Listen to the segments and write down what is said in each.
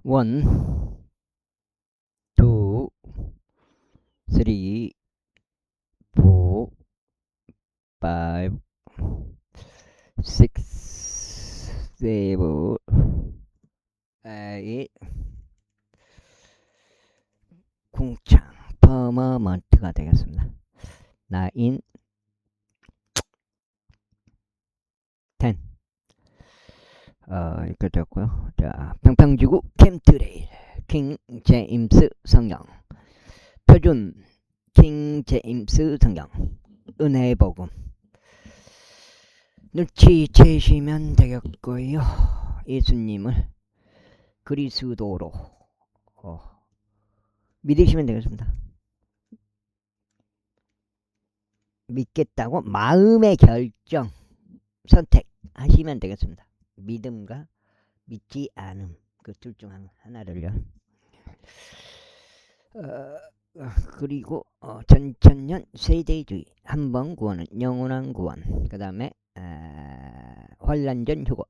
1, 2, 3, 4, 5, 6, 7, 8, 궁창 퍼머먼트가 되겠습니다. 9, 10. 이렇게 됐고요. 자, 평평지구 캠트레일 킹 제임스 성경, 표준 킹 제임스 성경, 은혜복음 눈치채시면 되겠고요. 예수님을 그리스도로 믿으시면 되겠습니다. 믿겠다고 마음의 결정 선택하시면 되겠습니다. 믿음과 믿지 않음, 그 둘 중 하나를요. 그리고 전천년 세대주의, 한번 구원은 영원한 구원, 그 다음에 환란전 휴거,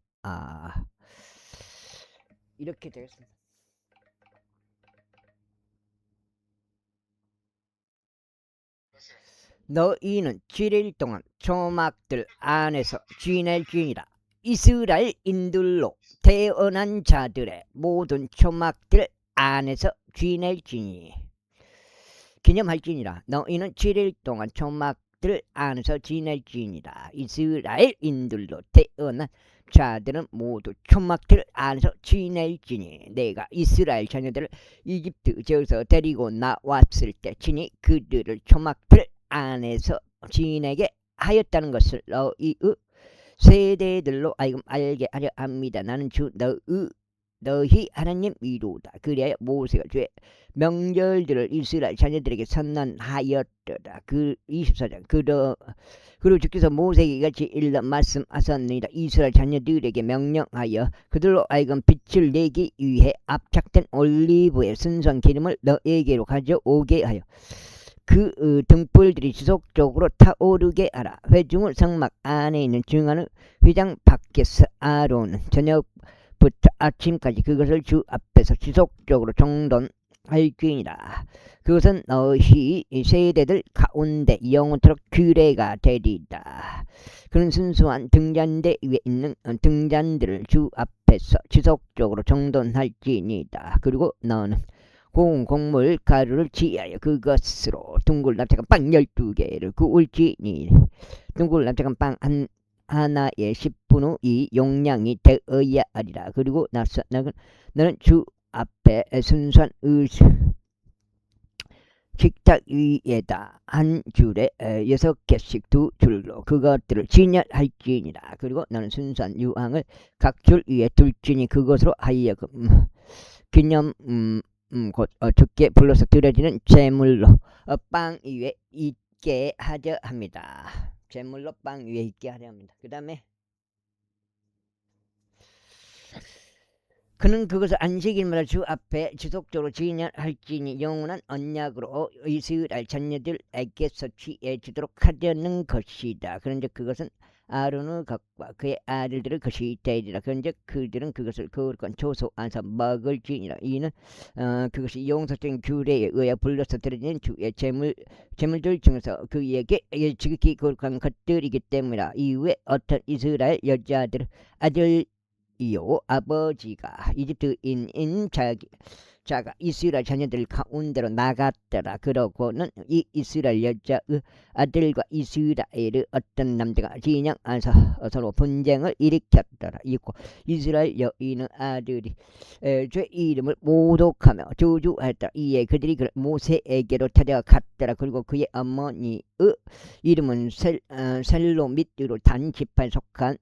이렇게 되겠습니다. 너희는 7일 동안 초막들 안에서 지낼지니라. 이스라엘인들로 태어난 자들의 모든 초막들 안에서 지낼지니, 기념할지니라. 너희는 7일 동안 초막들 안에서 지낼지니라. 이스라엘인들로 태어난 자들은 모두 초막들 안에서 지낼지니, 내가 이스라엘 자녀들을 이집트에서 데리고 나왔을 때 친히 그들을 초막들 안에서 지내게 하였다는 것을 너희의 세대들로 하여금 알게 하려 합니다. 나는 주 너희 하나님이로다. 그래야 모세가 주의 명절들을 이스라엘 자녀들에게 선언하였더라. 그 24장. 그리고 주께서 모세에게 이같이 일러 말씀하셨느니라. 이스라엘 자녀들에게 명령하여 그들로 하여금 빛을 내기 위해 압착된 올리브의 순수한 기름을 너에게로 가져오게 하여 그 등불들이 지속적으로 타오르게 하라. 회중을 성막 안에 있는 증언을 휘장 밖에서 아론은 저녁부터 아침까지 그것을 주 앞에서 지속적으로 정돈할지니라. 그것은 너희 세대들 가운데 영원토록 규례가 되리라. 그런 순수한 등잔대 위에 있는 등잔들을 주 앞에서 지속적으로 정돈할지니라. 그리고 너는 곡물 가루를 취하여 그것으로 둥글 납작한 빵 12개를 구울지니, 둥글 납작한 빵 하나의 10분의 2 용량이 되어야 하리라. 그리고 나서 너는 주 앞에 순수한 식탁 위에다 한 줄에 6개씩 2줄로 그것들을 진열할지니라. 그리고 너는 순수한 유황을 각 줄 위에 둘지니, 그것으로 하여금 기념 곧 어떻게 불러서 드려지는 제물로 빵 위에 있게 하려 합니다. 제물로 빵 위에 있게 하려 합니다. 그 다음에 그는 그것을 안식일마다 주 앞에 지속적으로 진열할지니 영원한 언약으로 이스라엘 자녀들에게서 취해지도록 하려는 것이다. 그런데 그것은 아론의 것과 그의 아들들의 것이 되리라. 그런데 그들은 그것을 거룩한 조소 안에서 먹을지니라. 이는 그것이 용서적인 규례에 의해 불러서 드려지는 주의 제물들 중에서 그에게 지극히 거룩한 것들이기 때문이라. 이후에 어떤 이스라엘 여자들 아들 이요 아버지가 이집트인인 자가 이스라엘 자녀들 가운데로 나갔더라. 그러고는 이 이스라엘 여자의 아들과 이스라엘의 어떤 남자가 진영 안에서 서로 분쟁을 일으켰더라. 이고 이스라엘 여인의 아들이 죄 이름을 모독하며 저주했더라. 이에 그들이 모세에게로 찾아갔더라. 그리고 그의 어머니의 이름은 셀로밋으로 단 지파에 속한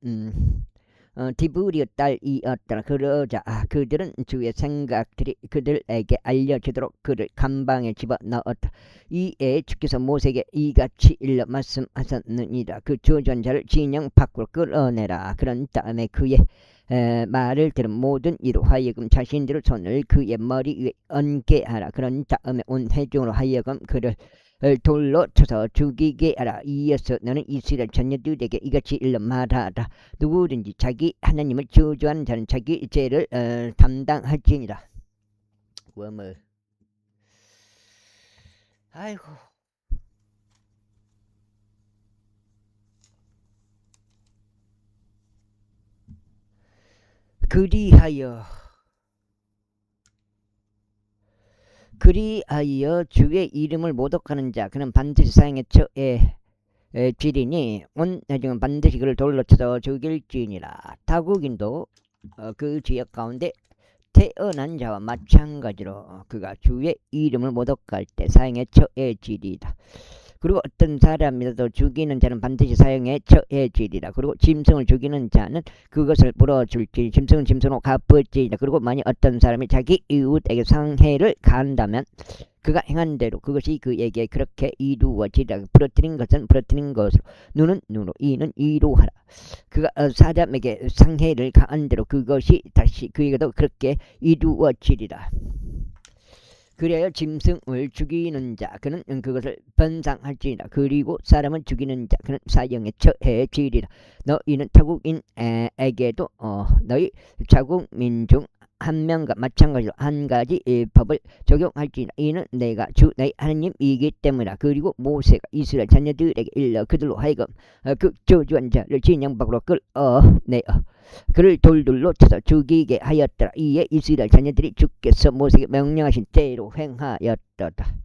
디브리의 딸이었더라. 그러자 그들은 주의 생각들이 그들에게 알려지도록 그를 감방에 집어넣었다. 이에 주께서 모세에게 이같이 일러 말씀하셨느니라. 그 주전자를 진영 밖으로 끌어내라. 그런 다음에 그의 말을 들은 모든 이로 하여금 자신들의 손을 그의 머리 위에 얹게 하라. 그런 다음에 온 회중으로 하여금 그를 돌로 쳐서 죽이게 하라. 이어서 너는 이스라엘 자녀들에게 이같이 일러 말하라. 누구든지 자기 하나님을 저주하는 자는 자기 죄를 담당할지니라. 구함을. 아이고. 그리하여 주의 이름을 모독하는 자 그는 반드시 사형의 처에 지리니 온 나중은 반드시 그를 돌로 쳐서 죽일지니라. 타국인도 그 지역 가운데 태어난 자와 마찬가지로 그가 주의 이름을 모독할 때 사형에 처해지리다. 그리고 어떤 사람이라도 죽이는 자는 반드시 사형에 처해지리라. 그리고 짐승을 죽이는 자는 그것을 물어줄지 짐승은 짐승으로 갚을지이다. 그리고 만약 어떤 사람이 자기 이웃에게 상해를 가한다면 그가 행한 대로 그것이 그에게 그렇게 이루어지리라. 부러뜨린 것은 부러뜨린 것으로 눈은 눈으로 이는 이로 하라. 그가 사람에게 상해를 가한 대로 그것이 다시 그에게도 그렇게 이루어지리라. 그래야 짐승을 죽이는 자 그는 그것을 변상할지니라. 그리고 사람을 죽이는 자 그는 사형에 처해지리라. 너희는 타국인에게도 너희 자국 민중 한 명과 마찬가지로 한 가지 법을 적용할지니라. 이는 내가 주 너희 하나님이기 때문이라. 그리고 모세가 이스라엘 자녀들에게 일러 그들로 하여금 그 저주한 자를 진영 밖으로 끌어내어 그를 돌들로 쳐서 죽이게 하였더라. 이에 이스라엘 자녀들이 주께서 모세에게 명령하신 대로 행하였더라.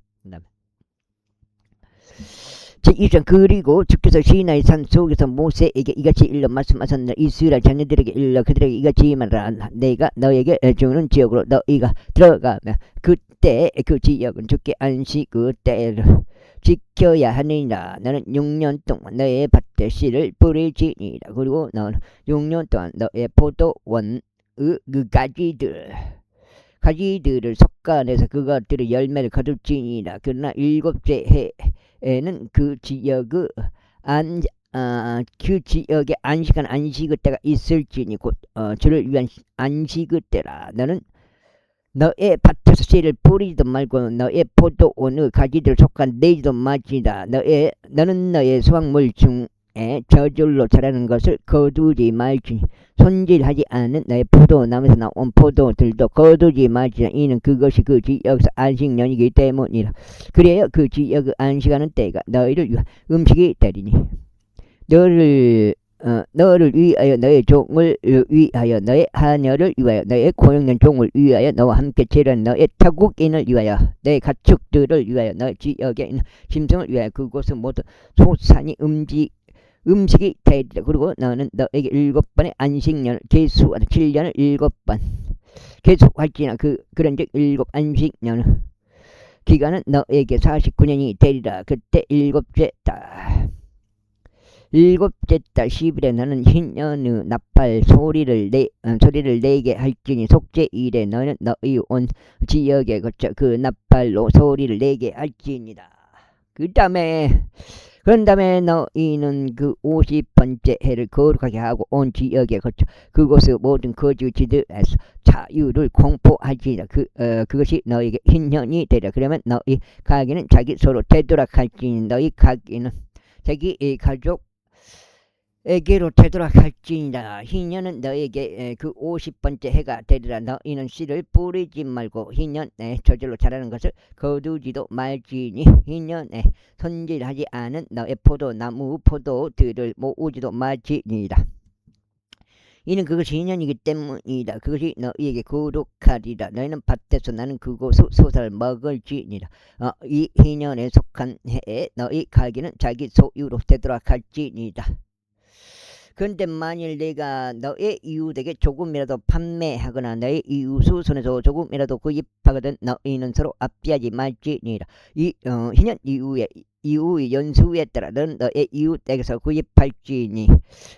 제1장 그리고 주께서 시나이 산 속에서 모세에게 이같이 일러 말씀하셨느니라. 이스라엘 자녀들에게 일러 그들에게 이같이 말하라. 내가 너에게 주는 지역으로 너희가 들어가면 그때 그 지역은 주께 안식의 때를 지켜야 하느니라. 너는 6년 동안 너의 밭에 씨를 뿌리지니라. 그리고 너는 6년 동안 너의 포도원의 그 가지들을 솎아내서 그것들의 열매를 거둘지니라. 그러나 7째 해에는 그 지역의 그 지역에 안식한 안식의 때가 있을지니 곧 주를 위한 안식의 때라. 너는 너의 밭에서 씨를 뿌리지도 말고 너의 포도원의 가지들을 솎아내지도 말지니라. 너는 너의 수확물 중에 저절로 자라는 것을 거두지 말지니 손질하지 않은 너의 포도나무에서 나온 포도들도 거두지 말지니 이는 그것이 그 지역에서 안식년이기 때문이라. 그래야 그 지역의 안식하는 때가 너희를 위한 음식이 되리니 너를 위하여 너의 종을 위하여 너의 하녀를 위하여 너의 고용된 종을 위하여 너와 함께 제는 너의 타국인을 위하여 너의 가축들을 위하여 너의 지역에 있는 짐승을 위하여 그곳은 모두 소산이 음식이 되리라. 그리고 너는 너에게 7번의 안식년을 계수하다. 7년을 7번 계속할지나 그런즉 7 안식년을 기간은 너에게 49년이 되리라. 그때 7째 달 10일에 너는 흰년의 나팔 소리를 내게 할지니 속죄일에 너는 너희 온 지역에 거쳐 그 나팔로 소리를 내게 할지니라. 그런 다음에 너희는 그 50번째 해를 거룩하게 하고 온 지역에 거쳐 그곳의 모든 거주지들에서 자유를 공포하지라. 그것이 너희에게 흰년이 되리라. 그러면 너희 가게는 자기 서로 되돌아갈지니 너희 가게는 자기 가족에게로 되돌아갈지니라. 흰년은 너에게 그 50번째 해가 되리라. 너희는 씨를 뿌리지 말고 흰년에 저절로 자라는 것을 거두지도 말지니 흰년에 손질하지 않은 너의 포도나무 포도들을 모으지도 말지니라. 이는 그것이 흰년이기 때문이다. 그것이 너희에게 거룩하리라. 너희는 밭에서 나는 그곳의 소사를 먹을지니라. 이 흰년에 속한 해에 너희 가게는 자기 소유로 되돌아갈지니라. 그런데 만일 내가 너의 이웃에게 조금이라도 판매하거나 너의 이웃의 손에서 조금이라도 구입하거든 너희는 서로 압비하지 말지니라. 희년 이후의 연수에 따라 너는 너의 이웃에게서 구입할지니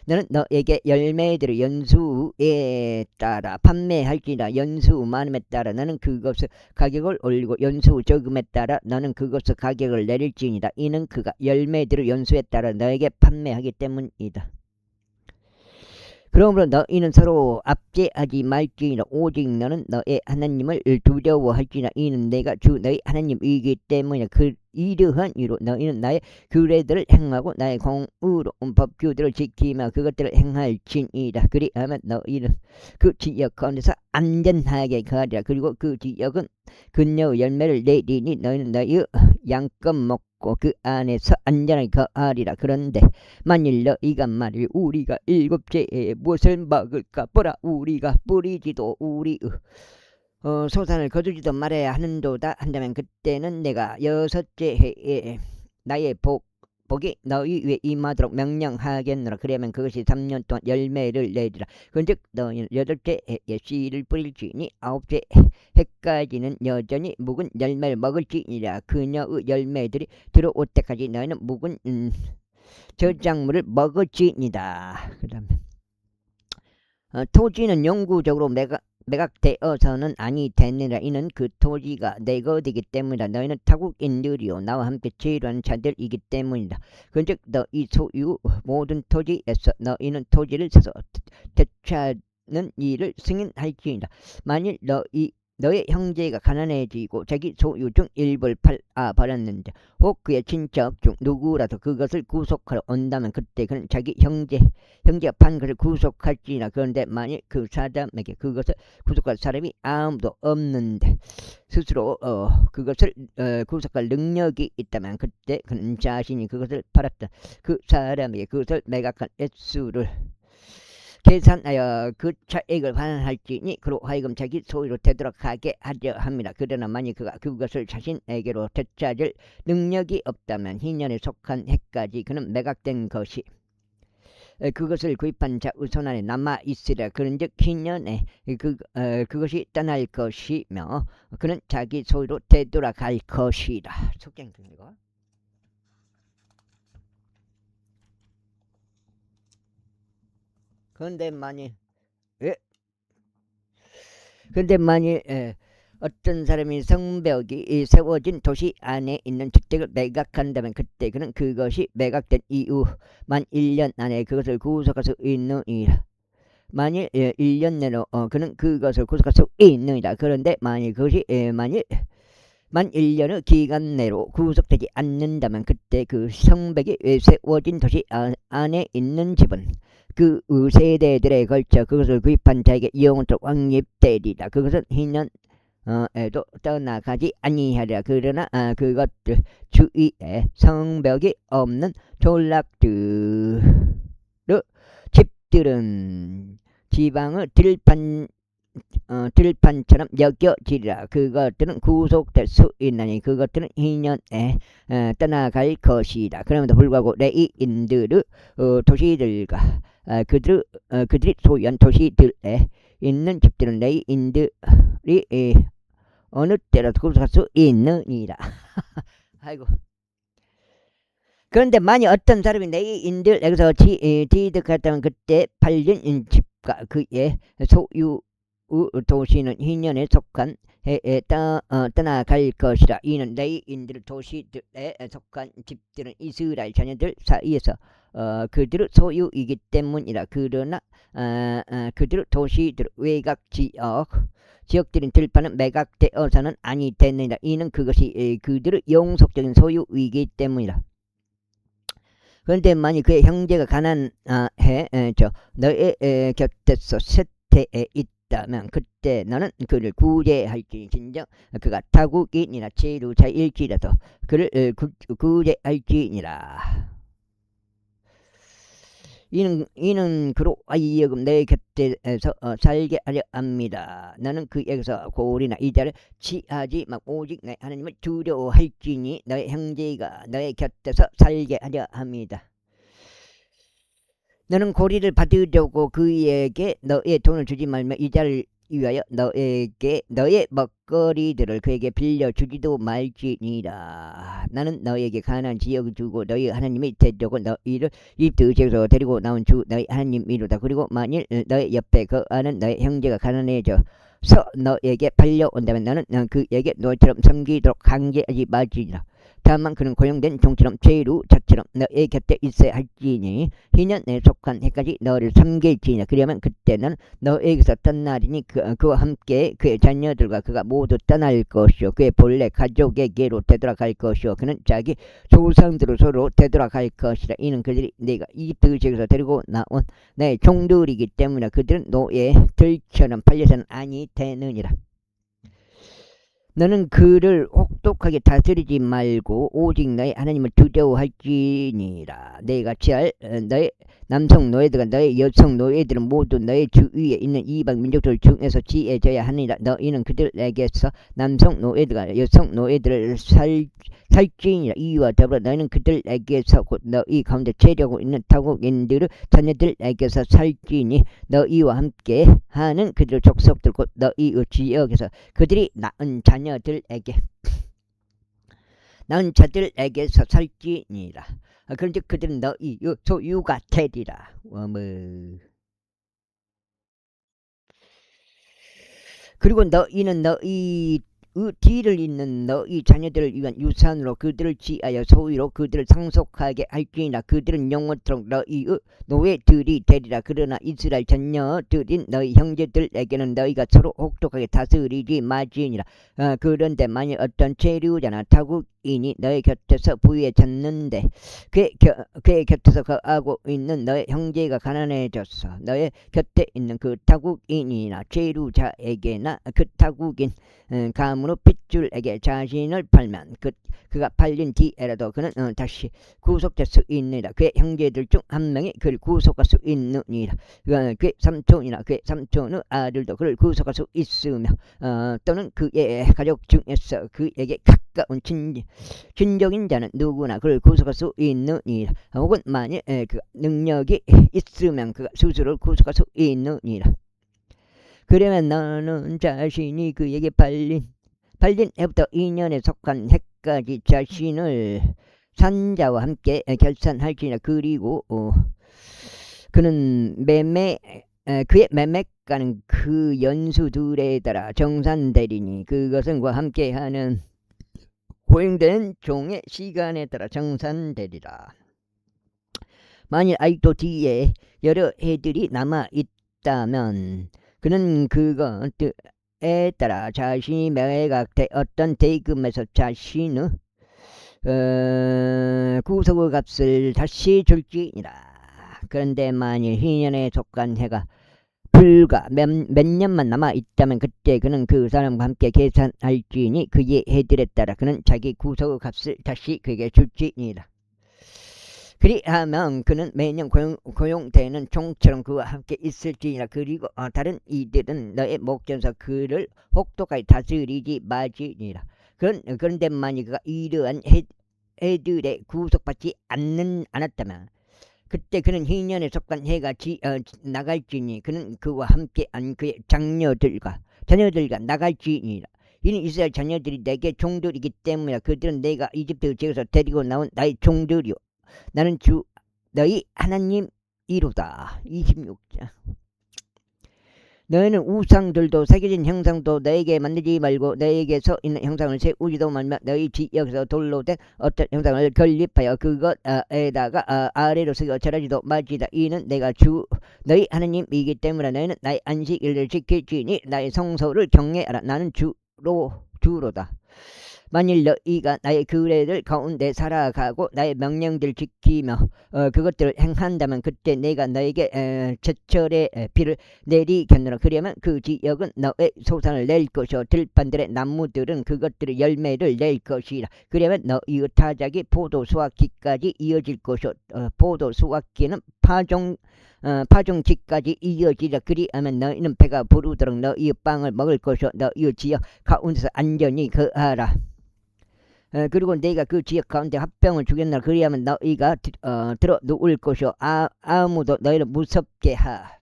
너는 너에게 열매들을 연수에 따라 판매할지니라. 연수 많음에 따라 너는 그것의 가격을 올리고 연수 적음에 따라 너는 그것의 가격을 내릴지니라. 이는 그가 열매들을 연수에 따라 너에게 판매하기 때문이다. 그러므로 너희는 서로 압제하지 말지니라. 오직 너는 너의 하나님을 두려워할지니라. 이는 내가 주 너희 하나님이기 때문이라. 이러한 이로 너희는 나의 규례들을 행하고 나의 공의로운 법규들을 지키며 그것들을 행할지니라. 그리하면 너희는 그 지역 가운데서 안전하게 가리라. 그리고 그 지역은 근녀의 열매를 내리니 너희는 너희의 양껏 먹고 그 안에서 안전하게 거하리라. 그런데 만일 너희가 말이 우리가 일곱째 해에 무엇을 먹을까 보라. 우리가 뿌리지도 우리의 소산을 거두지도 말아야 하는도다 한다면 그때는 내가 여섯째 해에 나의 복이 너희 위에 임하도록 명령하겠노라. 그러면 그것이 3년 동안 열매를 내리라. 그런즉 너희는 여덟째 해에 씨를 뿌릴지니 아홉째 해까지는 여전히 묵은 열매를 먹을지니라. 그녀의 열매들이 들어올 때까지 너희는 묵은 저작물을 먹을지니다. 그 다음에 토지는 영구적으로 매각되어서는 아니 되느니라. 이는 그 토지가 내 것이기 때문이다. 너희는 타국인들이요 나와 함께 제일하는 자들이기 때문이다. 그런즉 너희 소유 모든 토지에서 너희는 토지를 사서 되찾는 일을 승인할지니라. 만일 너의 형제가 가난해지고 자기 소유 중 일부를 팔아버렸는데 혹 그의 친척 중 누구라도 그것을 구속하러 온다면 그때 그는 자기 형제가 판 것을 구속할지니라. 그런데 만일 그 사람에게 그것을 구속할 사람이 아무도 없는데 스스로 그것을 구속할 능력이 있다면 그때 그는 자신이 그것을 팔았던 그 사람에게 그것을 매각한 액수를 계산하여 그 차액을 환원할지니 그로 하여금 자기 소유로 되도록 하게 하려 합니다. 그러나 만일 그가 그것을 자신에게로 되찾을 능력이 없다면 희년에 속한 해까지 그는 매각된 것이 그것을 구입한 자의 손안에 남아 있으리라. 그런즉 희년에 그것이 떠날 것이며 그는 자기 소유로 되돌아갈 것이라. 속장 이거. 그런데 만일 어떤 사람이 성벽이 세워진 도시 안에 있는 주택을 매각한다면 그때 그는 그것이 매각된 이후 만 1년 안에 그것을 구속할 수 있느니라. 만일 1년 내로 그는 그것을 구속할 수 있느니라. 그런데 만일 그것이 만 1년의 기간 내로 구속되지 않는다면 그때 그 성벽이 세워진 도시 안에 있는 집은 그 세대들에 걸쳐 그것을 구입한 자에게 영원토록 왕립되리라. 그것은 희년에도 떠나가지 아니하리라. 그러나 그것들 주위에 성벽이 없는 졸락들의 집들은 지방의 들판처럼 여겨지리라. 그것들은 구속될 수 있나니 그것들은 희년에 떠나갈 것이다. 그럼에도 불구하고 레위인들의 도시들과 그들이 소유한 도시들에 있는 집들은 레위인들이 어느 때라도 구속할 수 있느니라. 아이고. 그런데 만약 어떤 사람이 레위인들에게서 취득했다면 그때 팔린 집과 그의 소유 도시는 희년에 속한 해에 떠나갈 것이라. 이는 레위인들 도시들에 속한 집들은 이스라엘 자녀들 사이에서 그들의 소유이기 때문이라. 그러나 그들의 도시들 외곽 지역들인 들판은 매각되어서는 아니 되느니라. 이는 그것이 그들의 영속적인 소유이기 때문이라. 그런데 만일 그의 형제가 가난해 너의 곁에서 쇠퇴에 있다면 그때 너는 그를 구제할지니 진정 그가 타국인이나 체류자일지라도 그를 구제할지니라. 이는 그로 하여금 내 곁에서 살게 하려 합니다. 나는 그에게서 고리나 이자를 취하지 말고 오직 내 하나님을 두려워할지니 너의 형제가 너의 곁에서 살게 하려 합니다. 너는 고리를 받으려고 그에게 너의 돈을 주지 말며 이자를 위하여 너의 먹거리들을 그에게 빌려주지도 말지니라. 나는 너에게 가나안 지역을 주고 너희 하나님이 되려고 너희를 이집트 지역에서 데리고 나온 주 너희 하나님이로다. 그리고 만일 너의 옆에 거하는 너의 형제가 가난해져서 너에게 팔려온다면 너는 그에게 너희처럼 섬기도록 강제하지 말지니라. 다만 그는 고용된 종처럼 죄루 자처럼 너의 곁에 있어야 할지니 희년에 속한 해까지 너를 섬길지니라. 그러면 그때는 너에게서 떠나리니 그와 함께 그의 자녀들과 그가 모두 떠날 것이요 그의 본래 가족에게로 되돌아갈 것이요 그는 자기 조상들로 서로 되돌아갈 것이라. 이는 그들이 내가 이집트 지역에서 데리고 나온 내 종들이기 때문에 그들은 노예들처럼 팔려서는 아니 되느니라. 너는 그를 혹독하게 다스리지 말고 오직 너의 하나님을 두려워할지니라. 내가 취할 너의 남성 노예들과 너의 여성 노예들은 모두 너의 주위에 있는 이방 민족들 중에서 지혜져야 하니라. 너희는 그들에게서 남성 노예들과 여성 노예들을 살지니라. 이와 더불어 너희는 그들에게서 곧 너희 가운데 체려고 있는 타국인들을 자녀들에게서 살지니 너희와 함께 하는 그들 족속들 곧 너희의 지역에서 그들이 낳은 자들에게서 살지니라. 그런즉 그들은 너희 소유가 되리라. 그리고 너희는 너희 뒤를 잇는 너희 자녀들을 위한 유산으로 그들을 지하여 소유로 그들을 상속하게 할지니라. 그들은 영원토록 너희의 노예들이 되리라. 그러나 이스라엘 자녀들인 너희 형제들에게는 너희가 서로 혹독하게 다스리지 말지니라. 그런데 만일 어떤 체류자나 타국인이 너희 곁에서 부위에 졌는데 그의 곁에서 거하고 있는 너의 형제가 가난해졌어 너의 곁에 있는 그 타국인이나 체류자에게나 그 타국인 가문의 핏줄에게 자신을 팔면 그가 팔린 뒤에라도 그는 다시 구속될 수 있느니라. 그의 형제들 중 한 명이 그를 구속할 수 있느니라. 그의 삼촌이나 그의 삼촌의 아들도 그를 구속할 수 있으며 또는 그의 가족 중에서 그에게 가까운 친족인 자는 누구나 그를 구속할 수 있느니라. 혹은 만일 그 능력이 있으면 그가 스스로 구속할 수 있느니라. 그러면 너는 자신이 그에게 팔린 해부터 2년에 속한 해까지 자신을 산자와 함께 결산할지니라. 그리고 그는 그의 매매가는 그 연수들에 따라 정산되리니 그것은 그와 함께하는 고용된 종의 시간에 따라 정산되리라. 만일 아직도 뒤에 여러 해들이 남아있다면 그는 그것에 따라 자신이 매각되었던 대금에서 자신의 구속의 값을 다시 줄지니라. 그런데 만일 희년에 속한 해가 불과 몇 년만 남아있다면 그때 그는 그 사람과 함께 계산할지니 그의 해들에 따라 그는 자기 구속의 값을 다시 그에게 줄지니라. 그리하면 그는 매년 고용되는 종처럼 그와 함께 있을지니라. 그리고 다른 이들은 너의 목전에서 그를 혹독하게 다스리지 말지니라. 그런데 만일 그가 이러한 해들에 구속받지 않았다면 그때 그는 희년에 속한 해가 나갈지니 그는 그와 함께한 그의 자녀들과 나갈지니라. 이는 이스라엘 자녀들이 내게 종들이기 때문이라. 그들은 내가 이집트 지역에서 데리고 나온 나의 종들이요 나는 주 너희 하나님이로다. 26장. 너희는 우상들도 새겨진 형상도 너에게 만들지 말고 너에게서 있는 형상을 세우지도 말며 너희 지역에서 돌로 된 어떤 형상을 건립하여 그것에다가 아래로 쓰여 절하지도 말지다. 이는 내가 너희 하나님이기 때문에 너희는 나의 안식일을 지킬지니 나의 성소를 경외하라. 나는 주로다. 만일 너희가 나의 규례들 가운데 살아가고 나의 명령들 지키며 그것들을 행한다면 그때 내가 너에게 제철의 비를 내리겠노라. 그러면 그 지역은 너의 소산을 낼 것이요 들판들의 나무들은 그것들의 열매를 낼 것이라. 그러면 너희의 타작이 포도 수확기까지 이어질 것이요 포도 수확기는 파종기까지 이어지라. 그리하면 너희는 배가 부르도록 너희의 빵을 먹을 것이요 너희의 지역 가운데서 안전히 거하라. 그리고 내가 그 지역 가운데 합병을 주겠노라. 그리하면 너희가 들어 누울 것이요 아무도 너희를 무섭게 하.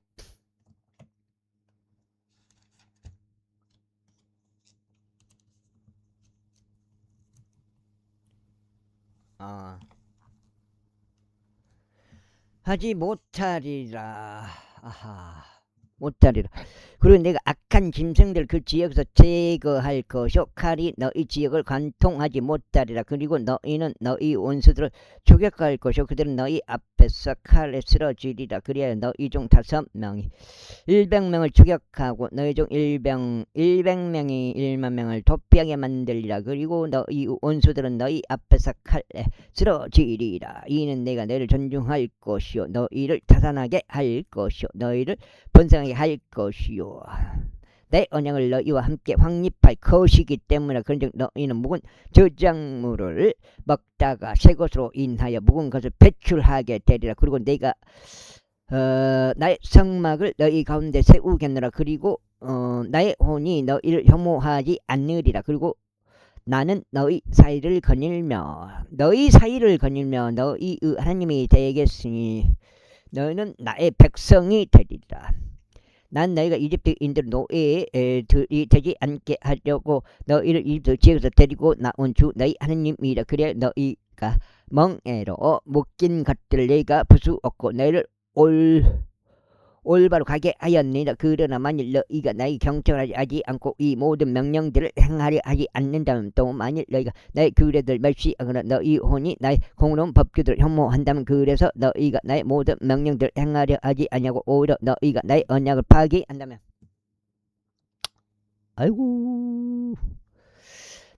하지 못하리라. 못하리라. 그리고 내가 악한 짐승들 그 지역에서 제거할 것이요 칼이 너희 지역을 관통하지 못하리라. 그리고 너희는 너희 원수들을 추격할 것이요 그들은 너희 앞에서 칼에 쓰러지리라. 그리하여 너희 중 5명이 100명을 추격하고 너희 중 100명이 10000명을 도피하게 만들리라. 그리고 너희 원수들은 너희 앞에서 칼에 쓰러지리라. 이는 내가 너희를 존중할 것이요 너희를 타산하게 할 것이요 너희를 번성하게 할 것이요 내 언약을 너희와 함께 확립할 것이기 때문에 그런즉 너희는 묵은 저작물을 먹다가 새 것으로 인하여 묵은 것을 배출하게 되리라. 그리고 내가 나의 성막을 너희 가운데 세우겠노라. 그리고 나의 혼이 너희를 혐오하지 않으리라. 그리고 나는 너희 사이를 거닐며 너희의 하나님이 되겠으니 너희는 나의 백성이 되리라. 난 너희가 이집트인들 노예들이 되지 않게 하려고 너희를 이집트 지역에서 데리고 나온 주 너희 하나님이라. 그래 너희가 멍에로 묶인 것들을 내가 부수었고 너희를 올바로 가게 하였느니라. 그러나 만일 너희가 나의 경청을 하지 않고 이 모든 명령들을 행하려 하지 않는다면 또 만일 너희가 나의 규례들을 멸시하거나 너희 혼이 나의 공로운 법규들을 혐오한다면 그래서 너희가 나의 모든 명령들을 행하려 하지 아니하고 오히려 너희가 나의 언약을 파기한다면 아이고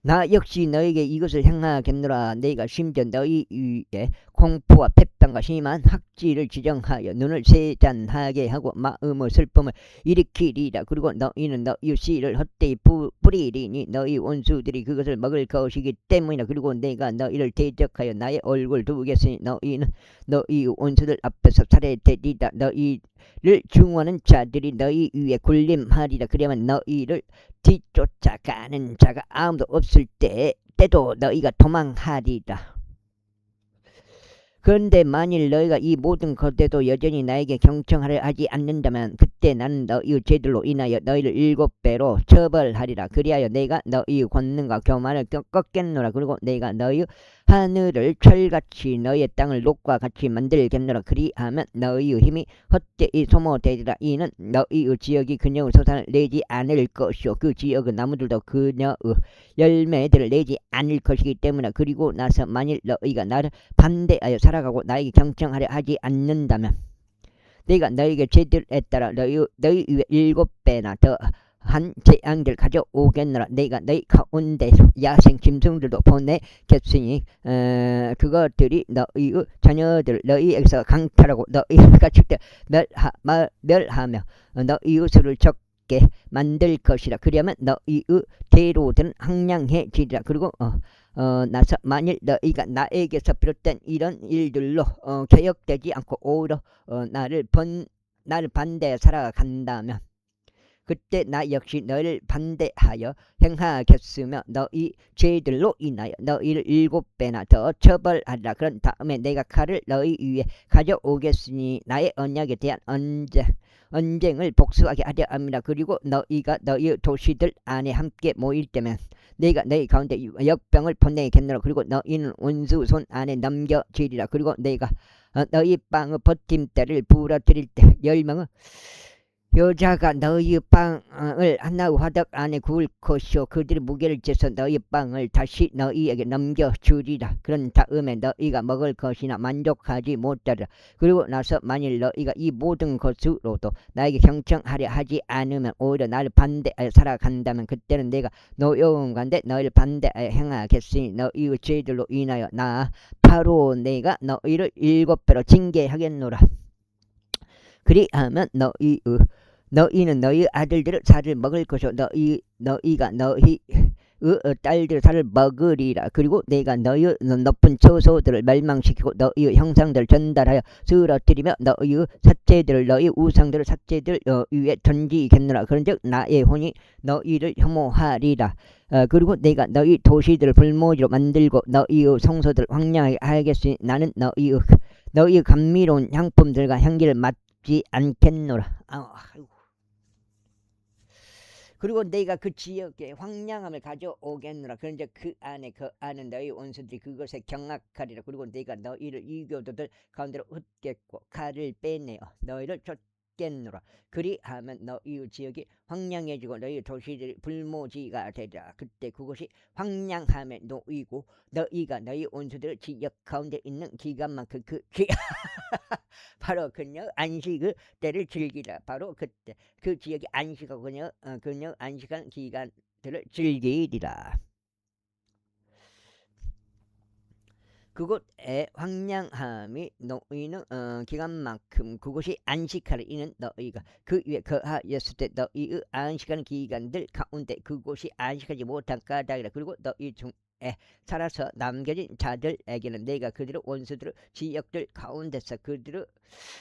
나 역시 너에게 이것을 행하겠노라. 내가 심지어 너희 위에 공포와 패당과 심한 학지를 지정하여 눈을 세잔하게 하고 마음의 슬픔을 일으키리라. 그리고 너희는 너희 씨를 헛되이 뿌리리니 너희 원수들이 그것을 먹을 것이기 때문이라. 그리고 내가 너희를 대적하여 나의 얼굴 두겠으니 너희는 너희 원수들 앞에서 살해되리라. 너희를 증오하는 자들이 너희 위에 군림하리라. 그러면 너희를 뒤쫓아가는 자가 아무도 없을 때도 너희가 도망하리라. 그런데 만일 너희가 이 모든 것에도 여전히 나에게 경청하려 하지 않는다면 그때 나는 너희의 죄들로 인하여 너희를 7배로 처벌하리라. 그리하여 내가 너희의 권능과 교만을 꺾겠노라. 그리고 내가 너희의 하늘을 철같이 너희의 땅을 녹과 같이 만들겠노라. 그리하면 너희의 힘이 헛되이 소모되리라. 이는 너희의 지역이 그녀의 소산을 내지 않을 것이요 그 지역의 나무들도 그녀의 열매들을 내지 않을 것이기 때문에. 그리고 나서 만일 너희가 나를 반대하여 살아가고 나에게 경청하려 하지 않는다면 내가 너희에게 죄들에 따라 너희 위에 7배나 더 한 재앙들 가져오겠노라. 내가 너희 가운데 야생 짐승들도 보내겠으니 그것들이 너희의 자녀들 너희에게서 강탈하고 너희가 직접 멸하며 너희의 수를 적게 만들 것이라. 그러면 너희의 대로들은 황량해지리라. 그리고 나서 만일 너희가 나에게서 비롯된 이런 일들로 개혁되지 않고 오히려 나를 반대해 살아간다면 그때 나 역시 너희를 반대하여 행하겠으며 너희 죄들로 인하여 너희를 7배나 더 처벌하리라. 그런 다음에 내가 칼을 너희 위에 가져오겠으니 나의 언약에 대한 언쟁을 복수하게 하려 합니다. 그리고 너희가 너희 도시들 안에 함께 모일 때면 내가 너희 가운데 역병을 보내겠노라. 그리고 너희는 원수 손 안에 넘겨지리라. 그리고 내가 너희 빵의 버팀대를 부러뜨릴 때 10명은 여자가 너희 빵을 하나의 화덕 안에 구울 것이요 그들이 무게를 재서 너희 빵을 다시 너희에게 넘겨주리라. 그런 다음에 너희가 먹을 것이나 만족하지 못하리라. 그리고 나서 만일 너희가 이 모든 것으로도 나에게 경청하려 하지 않으면 오히려 나를 반대하여 살아간다면 그때는 내가 노여움간데 너희를 반대하여 행하겠으니 너희의 죄들로 인하여 나 바로 내가 너희를 7배로 징계하겠노라. 그리하면 너희는 너희 아들들을 살을 먹을 것이요 너희가 너희의 딸들의 살을 먹으리라. 그리고 내가 너희의 높은 처소들을 멸망시키고 너희의 형상들을 전달하여 쓰러뜨리며 너희의 삿제들을 너희 우상들의 삿제들 위에 던지겠노라. 그런즉 나의 혼이 너희를 혐오하리라. 그리고 내가 너희 도시들을 불모지로 만들고 너희의 성소들을 황량하게 하겠으니 나는 너희의 감미로운 향품들과 향기를 맡지 않겠노라. 그리고 내가 그 지역에 황량함을 가져오겠노라. 그런데 그 안에 너희 원수들이 그것에 경악하리라. 그리고 내가 너희를 이교도들 가운데로 흩겠고 칼을 빼내어 너희를 하겠노라. 그리하면 너희 지역이 황량해지고 너희 도시들이 불모지가 되리라. 그때 그곳이 황량함에 놓이고 너희가 너희 원수들 지역 가운데 있는 기간만큼 바로 그녀 안식의 때를 즐기라. 바로 그때 그 지역이 안식하고 그녀 안식한 기간들을 즐기리라. 그곳에 황량함이 놓이는 기간만큼 그곳이 안식하리. 이는 너희가 그 위에 거하였을 때 너희의 안식하는 기간들 가운데 그곳이 안식하지 못한 까닭이라. 그리고 너희 중에 살아서 남겨진 자들에게는 내가 그들의 원수들의 지역들 가운데서 그들의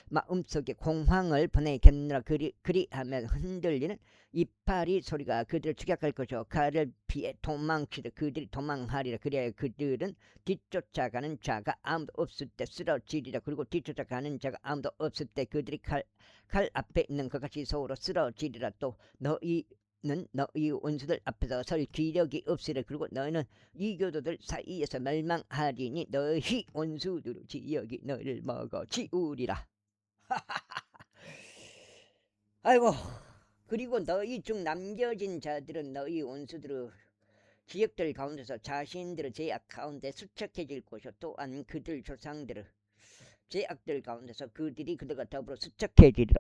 마음속에 공황을 보내겠노라. 그리하면 흔들리는 이파리 소리가 그들을 추격할 것이요 칼을 피해 도망치듯 그들이 도망하리라. 그래야 그들은 뒤쫓아가는 자가 아무도 없을 때 쓰러지리라. 그리고 뒤쫓아가는 자가 아무도 없을 때 그들이 칼 앞에 있는 것 같이 서로 쓰러지리라. 또 너희는 너희 원수들 앞에서 설 기력이 없으리라. 그리고 너희는 이교도들 사이에서 멸망하리니 너희 원수들 지역이 너희를 먹어 치우리라. 아이고. 그리고 너희 중 남겨진 자들은 너희 원수들의 지역들 가운데서 자신들의 죄악 가운데 수척해질 것이요 또한 그들 조상들의 죄악들 가운데서 그들이 그들과 더불어 수척해지리라.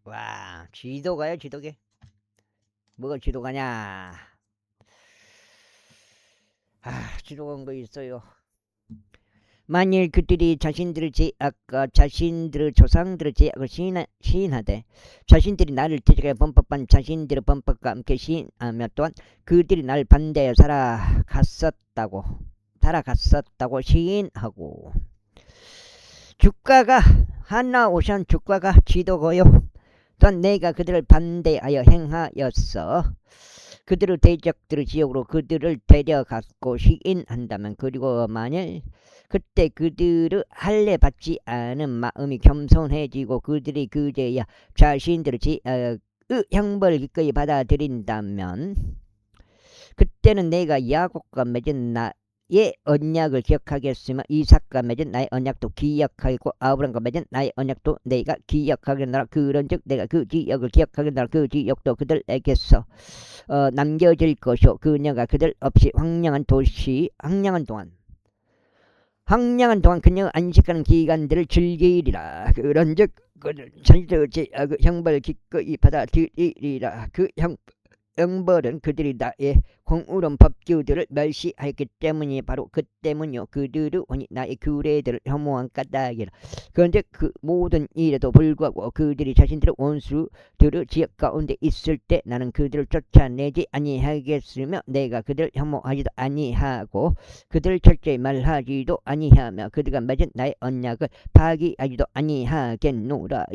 와, 지도가요, 지도계. 뭐가 지도가냐? 지도간 거 있어요. 만일 그들이 자신들의 죄악과 자신들의 조상들의 죄악을 시인하되 자신들이 나를 대적하여 범법한 자신들의 범법과 함께 시인하며 또한 그들이 나를 반대하여 살아갔었다고 시인하고 주가가 하나오션 주가가 지도고요. 또한 내가 그들을 반대하여 행하였어 그들의 대적들의 지역으로 그들을 데려갔고 시인한다면 그리고 만일 그때 그들의 할례 받지 않은 마음이 겸손해지고 그들이 그제야 자신들의 형벌을 기꺼이 받아들인다면 그때는 내가 야곱과 맺은 나의 언약을 기억하겠으며 이삭과 맺은 나의 언약도 기억하고 아브람과 맺은 나의 언약도 내가 기억하겠노라. 그런즉 내가 그 지역을 기억하겠노라. 그 지역도 그들에게서 남겨질 것이요 그녀가 그들 없이 황량한 동안 그녀가 안식하는 기간들을 즐기리라. 그런즉 그들 자신들의 형벌을 기꺼이 받아들이리라. 그 형벌은 그들이 나의 공의로운 법규들을 멸시하였기 때문이 바로 그 때문이요 그들의 원이 나의 규례들을 혐오한 까닭이라. 그런데 그 모든 일에도 불구하고 그들이 자신들의 원수들의 지역 가운데 있을 때 나는 그들을 쫓아내지 아니하겠으며 내가 그들을 혐오하지도 아니하고 그들을 철저히 말하지도 아니하며 그들과 맺은 나의 언약을 파기하지도 아니하겠노라.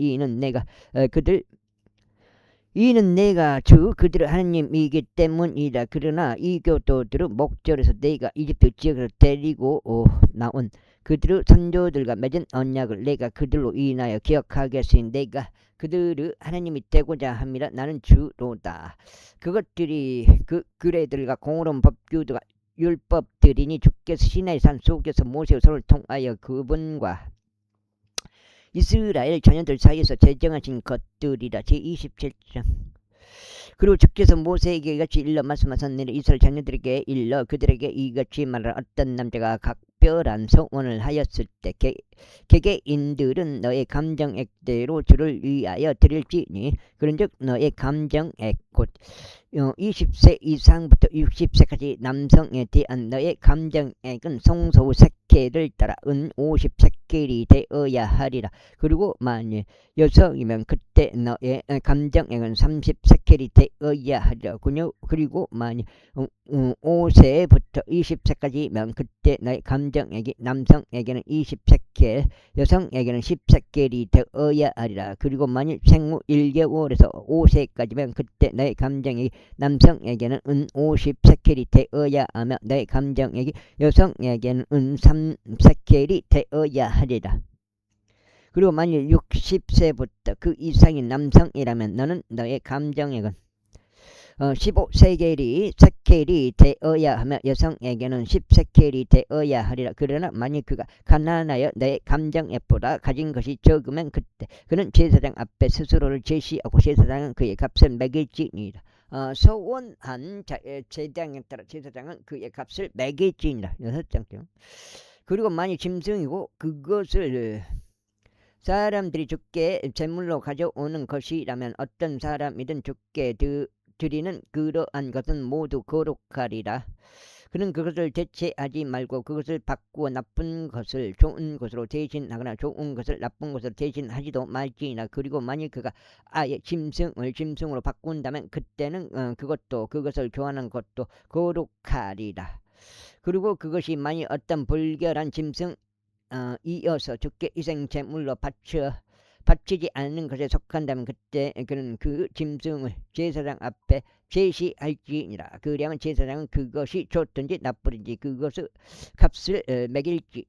이는 내가 주 그들의 하나님이기 때문이다. 그러나 이교도들의 목전에서 내가 이집트 지역에서 데리고 나온 그들의 선조들과 맺은 언약을 내가 그들로 인하여 기억하겠으니 내가 그들의 하나님이 되고자 함이라. 나는 주로다. 그것들이 그 규례들과 공의로운 법규들과 율법들이니 주께서 시나이 산 속에서 모세의 손을 통하여 그분과 이스라엘 자녀들 사이에서 제정하신 것들이라. 제27장. 그리고 주께서 모세에게 이같이 일러 말씀하셨느니라. 이스라엘 자녀들에게 일러 그들에게 이같이 말하라. 어떤 남자가 각별한 소원을 하였을 때 개개인들은 너의 감정액대로 주를 위하여 드릴지니 그런즉 너의 감정액 곧 20세 이상부터 60세까지 남성에 대한 너의 감정액은 송소 세켈을 따라 은 50세켈이 되어야 하리라. 그리고 만일 여성이면 그때 너의 감정액은 30세켈이 되어야 하리라. 그리고 만일 5세부터 20세까지면 그때 너의 감정액이 남성에게는 20세켈 여성에게는 10세켈이 되어야 하리라. 그리고 만일 생후 1개월에서 5세까지면 그때 너의 감정액이 남성에게는 은 50세켈이 되어야 하며 너의 감정액이 여성에게는 은 3세켈이 되어야 하리라. 그리고 만일 60세부터 그 이상인 남성이라면 너는 너의 감정액은 15세겔이 세켈이 되어야 하며 여성에게는 10세켈이 되어야 하리라. 그러나 만일 그가 가난하여 내 감정액보다 가진 것이 적으면 그때 그는 제사장 앞에 스스로를 제시하고 제사장은 그의 값을 매길지니라. 소원한 제당에 따라 제사장은 그의 값을 매길지니라. 6장경. 그리고 만일 짐승이고 그것을 사람들이 주께 제물로 가져오는 것이라면 어떤 사람이든 주께 드리는 그러한 것은 모두 거룩하리라. 그는 그것을 대체하지 말고 그것을 바꾸어 나쁜 것을 좋은 것으로 대신하거나 좋은 것을 나쁜 것으로 대신하지도 말지니라. 그리고 만일 그가 아예 짐승을 짐승으로 바꾼다면 그때는 그것을 좋아하는 것도 거룩하리라. 그리고 그것이 만일 어떤 불결한 짐승 이어서 주께 희생 제물로 바치지 않는 것에 속한다면 그때 그는 그 짐승을 제사장 앞에 제시할지니라. 그리하면 제사장은 그것이 좋든지 나쁘든지 그것의 값을 매길지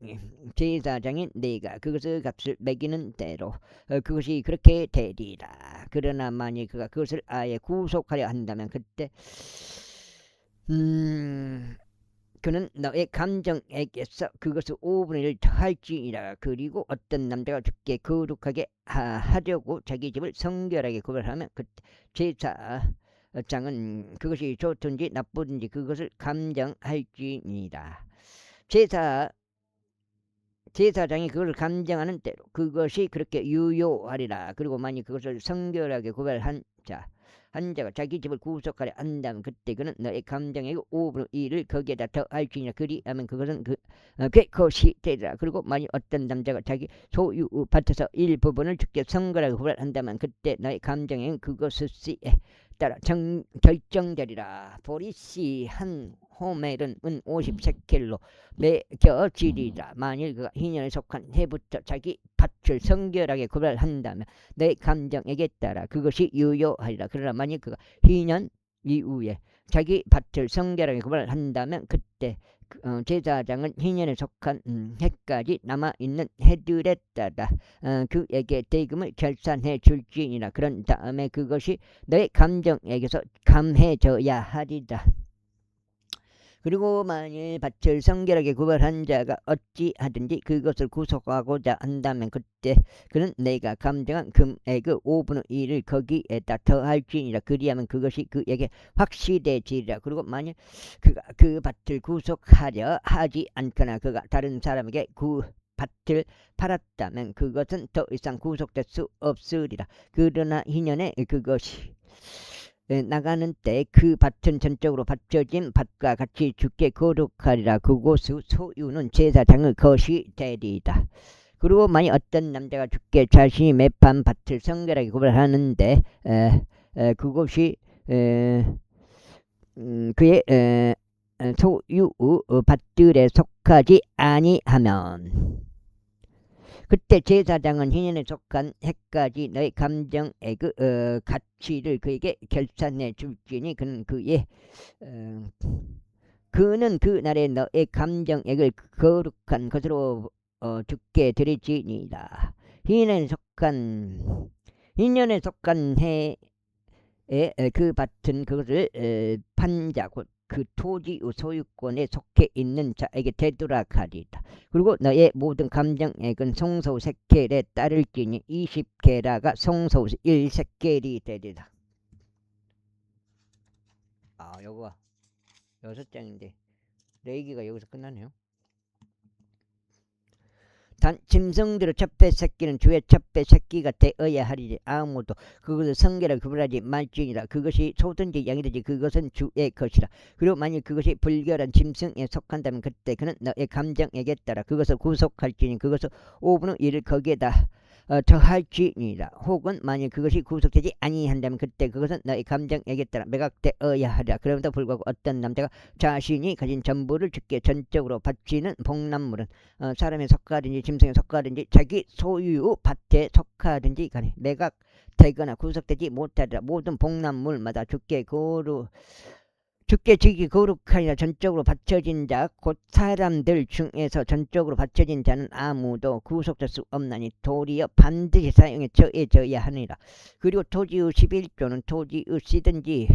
제사장인 내가 그것의 값을 매기는 대로 그것이 그렇게 되리라. 그러나 만일 그가 그것을 아예 구속하려 한다면 그때 그는 너의 감정에게서 그것을 5분의 1 더할지니라. 그리고 어떤 남자가 주께 거룩하게 하려고 자기 집을 성결하게 구별하면 그때 제사장은 그것이 좋든지 나쁘든지 그것을 감정할지니라. 제사장이 그것을 감정하는 대로 그것이 그렇게 유효하리라. 그리고 만약 그것을 성결하게 구별한 자가 자기 집을 구속하려 한다면 그때 그는 너의 감정의 5분의 1을 거기에다 더할지니라. 그리하면 그것은 그것이 되리라. 그리고 만약 어떤 남자가 자기 소유 밭에서 일부분을 주께 성결하게 구별한다면 그때 너의 감정의 그것의 씨에 따라 결정되리라. 보리씨 한 호멜은 은 50세켈로 매겨지리라. 만일 그가 희년에 속한 해부터 자기 밭을 성결하게 구별한다면 내 감정에게 따라 그것이 유효하리라. 그러나 만일 그가 희년 이후에 자기 밭을 성결하게 구별한다면 그때 제사장은 희년에 속한 해까지 남아있는 해들에 따라 그에게 대금을 결산해 줄지니라. 그런 다음에 그것이 너의 감정에게서 감해져야 하리라. 그리고 만일 밭을 성결하게 구별한 자가 어찌하든지 그것을 구속하고자 한다면 그때 그는 내가 감정한 금액의 5분의 1을 거기에다 더할지니라. 그리하면 그것이 그에게 확실해지리라. 그리고 만일 그가 그 밭을 구속하려 하지 않거나 그가 다른 사람에게 그 밭을 팔았다면 그것은 더 이상 구속될 수 없으리라. 그러나 희년에 그것이 나가는 때 그 밭은 전적으로 바쳐진 밭과 같이 주께 거룩하리라. 그곳의 소유는 제사장의 것이 되리이다. 그리고 만약 어떤 남자가 주께 자신이 매판 밭을 성결하게 구별하는데 그것이 그의 소유 밭들에 속하지 아니하면 그때 제사장은 희년에 속한 해까지 너의 감정의 가치를 그에게 결산해 줄지니 그는 그 날에 너의 감정액을 거룩한 것으로 주께 드릴지니라. 희년에 속한 해에 그 밭은 그것을 판 자 곧 그 토지의 소유권에 속해 있는 자에게 되돌아가리라. 그리고 너의 모든 감정액은 송소 세켈에 따를지니 20게라가 송소 1세켈이 되리라. 요거 6장인데 내 얘기가 여기서 끝나네요. 단 짐승들의 첫배 새끼는 주의 첫배 새끼가 되어야 하리니 아무도 그것을 성결하게 구별하지 말지니라. 그것이 소든지 양이든지 그것은 주의 것이라. 그리고 만일 그것이 불결한 짐승에 속한다면 그때 그는 너의 감정에게 따라 그것을 구속할지니 그것을 5분의 1을 거기에다 더할지니라. 혹은 만일 그것이 구속되지 아니한다면 그때 그것은 너의 감정에게 따라 매각되어야 하리라. 그럼에도 불구하고 어떤 남자가 자신이 가진 전부를 주께 전적으로 바치는 복납물은 사람에 속하든지 짐승에 속하든지 자기 소유 밭에 속하든지 간에 매각되거나 구속되지 못하리라. 모든 복납물마다 주께 지기 거룩하리라. 전적으로 바쳐진 자 곧 사람들 중에서 전적으로 바쳐진 자는 아무도 구속될 수 없나니 도리어 반드시 사용에 처해져야 하니라. 그리고 토지의 11조는 토지의 씨든지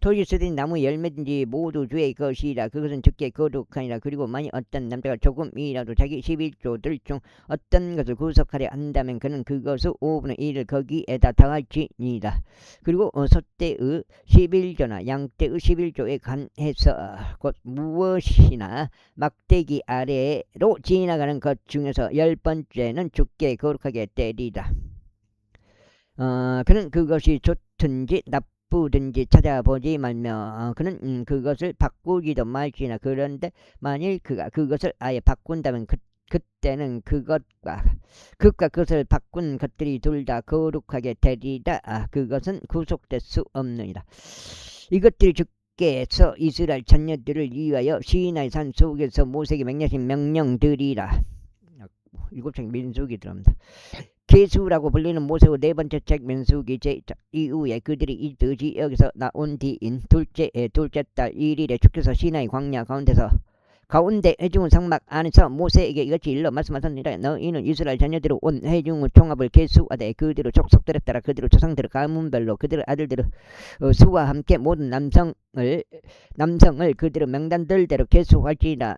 토지 쓰든 나무 열매든지 모두 주의 것이라. 그것은 주께 거룩하니라. 그리고 만일 어떤 남자가 조금이라도 자기 11조들 중 어떤 것을 구속하려 한다면 그는 그것의 5분의 1을 거기에다 더할지니라. 그리고 소떼의 11조나 양떼의 11조에 관해서 곧 무엇이나 막대기 아래로 지나가는 것 중에서 10번째는 주께 거룩하게 되리라. 그는 그것이 좋든지 나쁘든지 찾아보지 말며 그는 그것을 바꾸지도 말지나. 그런데 만일 그가 그것을 아예 바꾼다면 그때는 그것과 그것을 바꾼 것들이 둘 다 거룩하게 되리라. 그것은 구속될 수 없느니라. 이것들이 주께서 이스라엘 자녀들을 위하여 시나이 산 속에서 모세에게 명령하신 명령들이라. 7장 민수기 들어갑니다. 계수라고 불리는 모세의 네 번째 책 민수기 제1장 이후에 그들이 이 지역에서 나온 뒤인 둘째 달 1일에 주께서 시나이 광야 가운데 회중의 성막 안에서 모세에게 이같이 일러 말씀하셨느니라. 너희는 이스라엘 자녀들의 온 회중의 총합을 계수하되 그들의 족속들에 따라 그들의 조상들의 가문별로 그들의 아들들의 수와 함께 모든 남성을 그들의 명단들대로 계수할지라.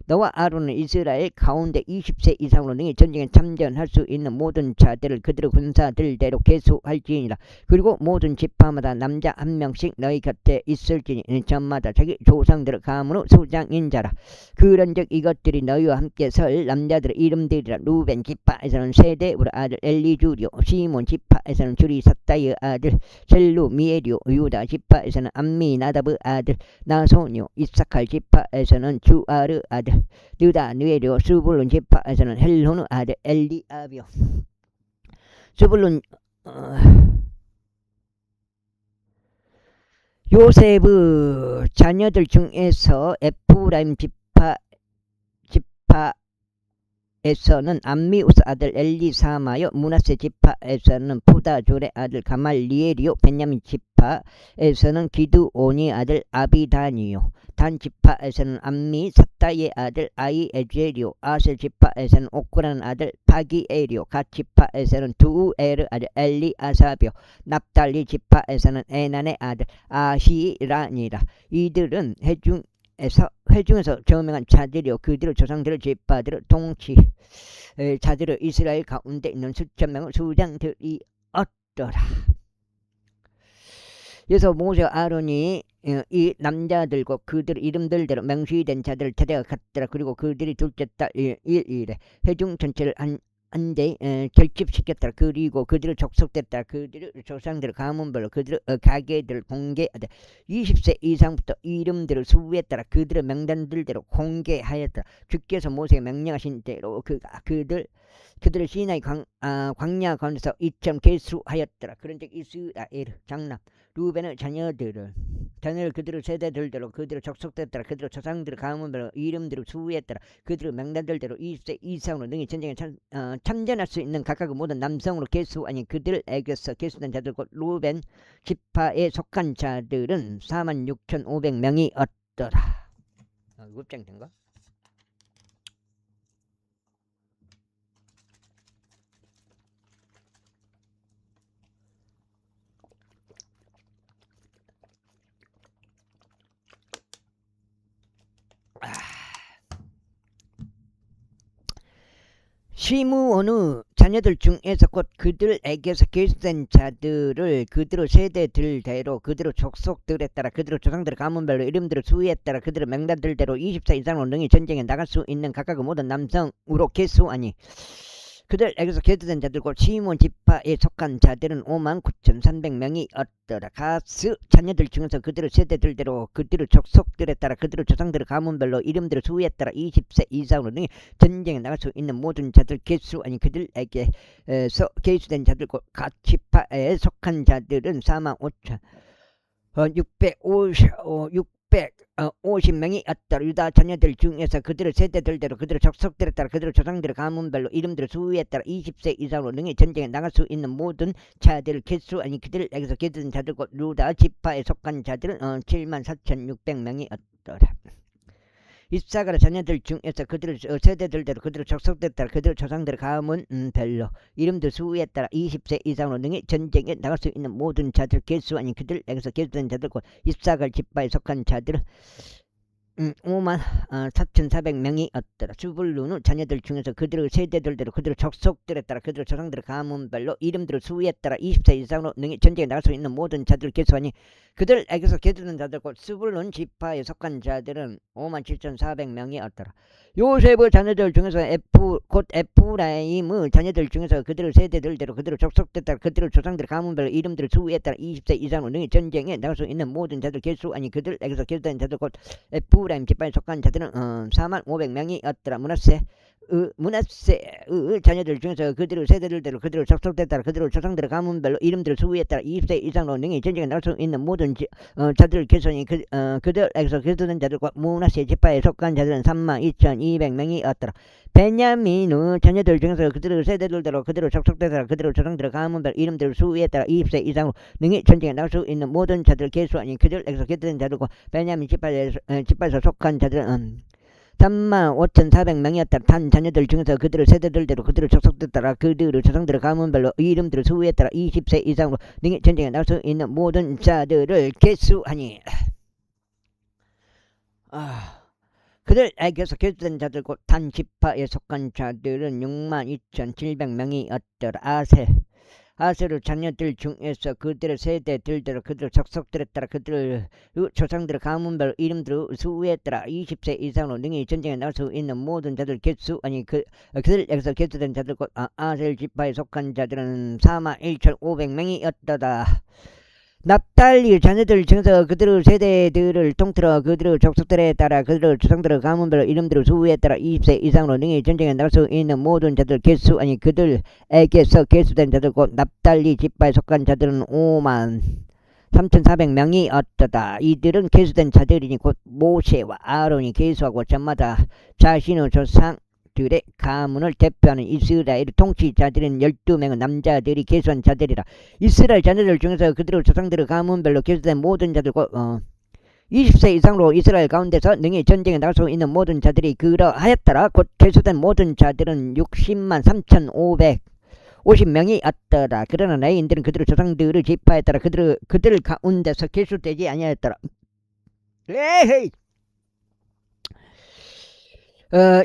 너와 아론은 이스라엘 가운데 20세 이상으로 능히 전쟁에 참전할 수 있는 모든 자들을 그들의 군사들대로 계수할지니라. 그리고 모든 지파마다 남자 한 명씩 너희 곁에 있을지니 저마다 자기 조상들의 가문의 수장인 자라. 그런즉 이것들이 너희와 함께 설 남자들의 이름들이라. 루벤 지파에서는 세대의 아들 엘리주리오, 시몬 지파에서는 주리 삿다의 아들 셀루미엘이요, 유다 지파에서는 암미나답의 아들 나소뇨, 이사칼 지파에서는 주아르 아들 느다 느에리오, 스불론 지파에서는 헬론의 아들 엘리아비오. 스불론 요셉의 자녀들 중에서 에프라임 지파에서는 암미우스 아들 엘리사마요, 므낫세 지파에서는 푸다졸의 아들 가말리엘이요, 베냐민 지파에서는 기드온의 아들 아비단이요, 단 지파에서는 암미 삿다의 아들 아이에젤이요, 아셀 지파에서는 옥구라는 아들 파기엘이요, 갓 지파에서는 두우엘의 아들 엘리아사비요, 납달리 지파에서는 에난의 아들 아히라니라. 이들은 회중에서 저명한 자들이요, 그들의 조상들의 지파들의 통치 자들의 이스라엘 가운데 있는 수천 명의 수장들이었더라. 그래서 모세와 아론이 이 남자들과 그들 이름들대로 명시된 자들을 데려갔더라. 그리고 그들이 둘째 달 1일에 회중 전체를 한데 결집시켰더라. 그리고 그들을 족속됐더라. 그들의 조상들의 가문별로 그들의 가계들을 공개하되 20세 이상부터 이름들을 수부했더라. 그들의 명단들대로 공개하였더라. 주께서 모세에게 명령하신 대로 그들을 시나이 광야 가운데서 이처럼 계수하였더라. 그런즉 이스라엘 장남 루벤의 자녀들을 그들의 세대들대로 그들의 족속됐더라. 그들의 조상들의 가문별로 이름들을 수부했더라. 그들의 명단들대로 20세 이상으로 능히 전쟁에 참전할 수 있는 각각의 모든 남성으로 계수하니 그들에게서 계수된 자들 곧 루벤 지파에 속한 자들은 46,500명이었더라. 6장 된가? 시므온의 자녀들 중에서 곧 그들에게서 계수된 자들을 그들의 세대들대로 그들의 족속들에 따라 그들의 조상들의 가문별로 이름들을 수에 따라 그들의 명단들대로 20세 이상으로 능히 전쟁에 나갈 수 있는 각각의 모든 남성으로 계수하니 그들에게서 계수된 자들과 시므온 지파에 속한 자들은 59,300명이었더라. 가스 자녀들 중에서 그들의 세대들대로 그들의 족속들에 따라 그들의 조상들의 가문별로 이름들의 수에 따라 20세 이상으로 등의 전쟁에 나갈 수 있는 모든 자들 계수하니 그들에게서 계수된 자들과 각 지파에 속한 자들은 45,650명이었더라. 유다 자녀들 중에서 그들의 세대들대로 그들의 족속들에 따라 그들의 조상들의 가문별로 이름들의 수에 따라 20세 이상으로 능히 전쟁에 나갈 수 있는 모든 자들을 계수하니 그들에게서 계수된 자들과 유다 지파에 속한 자들은 74,600명이었더라. 입사가라 자녀들 중에서 그들의 세대들대로 그들의 족속에 따라 그들의 조상들의 가문 별로 이름도 수에 따라 20세 이상으로 능히 전쟁에 나갈 수 있는 모든 자들 개수 아닌 그들에게서 개수된 자들과 입사갈 집바에 속한 자들은 5만 4,400명이 없더라. 주불루는 자녀들 중에서 그들의 세대들대로 그들의 족속들에 따라 그들의 조상들의 가문별로 이름들의 수에 따라 20세 이상으로 능히 전쟁에 나갈 수 있는 모든 자들 개수하니 그들에게서 개수된 자들과 수불룬 지파에 속한 자들은 5만 7,400명이 없더라. 요셉의 자녀들 중에서 곧 에프라임의 자녀들 중에서 그들의 세대들대로 그들의 족속에 따라 그들의 조상들의 가문별로 이름들의 수에 따라 20세 이상으로 능히 전쟁에 나갈 수 있는 모든 자들 개수 아니 그들에게서 개수된 자들 곧 에프라임 지파에 속한 자들은 4만 500명이 없더라. 문하세의 자녀들 중에서 그들의 세대들대로 그들의 족속에 따라 그들의 조상들의 가문별로 이름들의 수에 따라 20세 이상으로 능히 전쟁에 나갈 수 있는 모든 자들 개수니 그들에게서 개수된 자들과 문하세 지파에 속한 자들은 3만 2,200명이 없더라. 베냐민의 자녀들 중에서 그들의 세대들대로 그들의 족속에 따라 그들의 조상들의 가문별 이름들 수에 따라 20세 이상으로 능히 전쟁에 나갈 수 있는 모든 자들 개수 아닌 그들에게서 개수된 자들과 베냐민 지파에서 속한 자들은 3만 5,400명이었다. 단 자녀들 중에서 그들의 세대들대로 그들의 족속에 따라 그들의 조상들의 가문별로 이름들의 수에 따라 20세 이상으로 능히 전쟁에 나갈 수 있는 모든 자들을 개수하니 그들에게서 개수된 자들 곧 단 지파에 속한 자들은 6만 2,700명이 없더라. 아셀의 자녀들 중에서 그들의 세대들대로 그들의 족속들에 따라 그들의 조상들의 가문별 이름들 수에 따라 20세 이상으로 능히 전쟁에 나갈 수 있는 모든 자들 개수 아니 그들에게서 개수된 자들 곧 아셀 지파에 속한 자들은 4만 1,500명이 없더라. 납달리 자녀들 중에서 그들의 세대들을 통틀어 그들의 족속들에 따라 그들의 조상들의 가문별 이름들의 수에 따라 20세 이상으로 능히 전쟁에 나갈 수 있는 모든 자들 개수 아니 그들에게서 개수된 자들 곧 납달리 지파에 속한 자들은 5만 3,400명이 없더라. 이들은 개수된 자들이니 곧 모세와 아론이 개수하고 저마다 자신의 조상들의 가문을 대표하는 이스라엘 통치자들인 12명의 남자들이 개수한 자들이라. 이스라엘 자녀들 중에서 그들의 조상들의 가문별로 개수된 모든 자들과 20세 이상으로 이스라엘 가운데서 능히 전쟁에 나갈 수 있는 모든 자들이 그러하였더라. 곧 개수된 모든 자들은 60만 3,550명이 없더라. 그러나 레위인들은 그들의 조상들의 지파에 따라 그들 가운데서 개수되지 아니하였더라. 에헤이!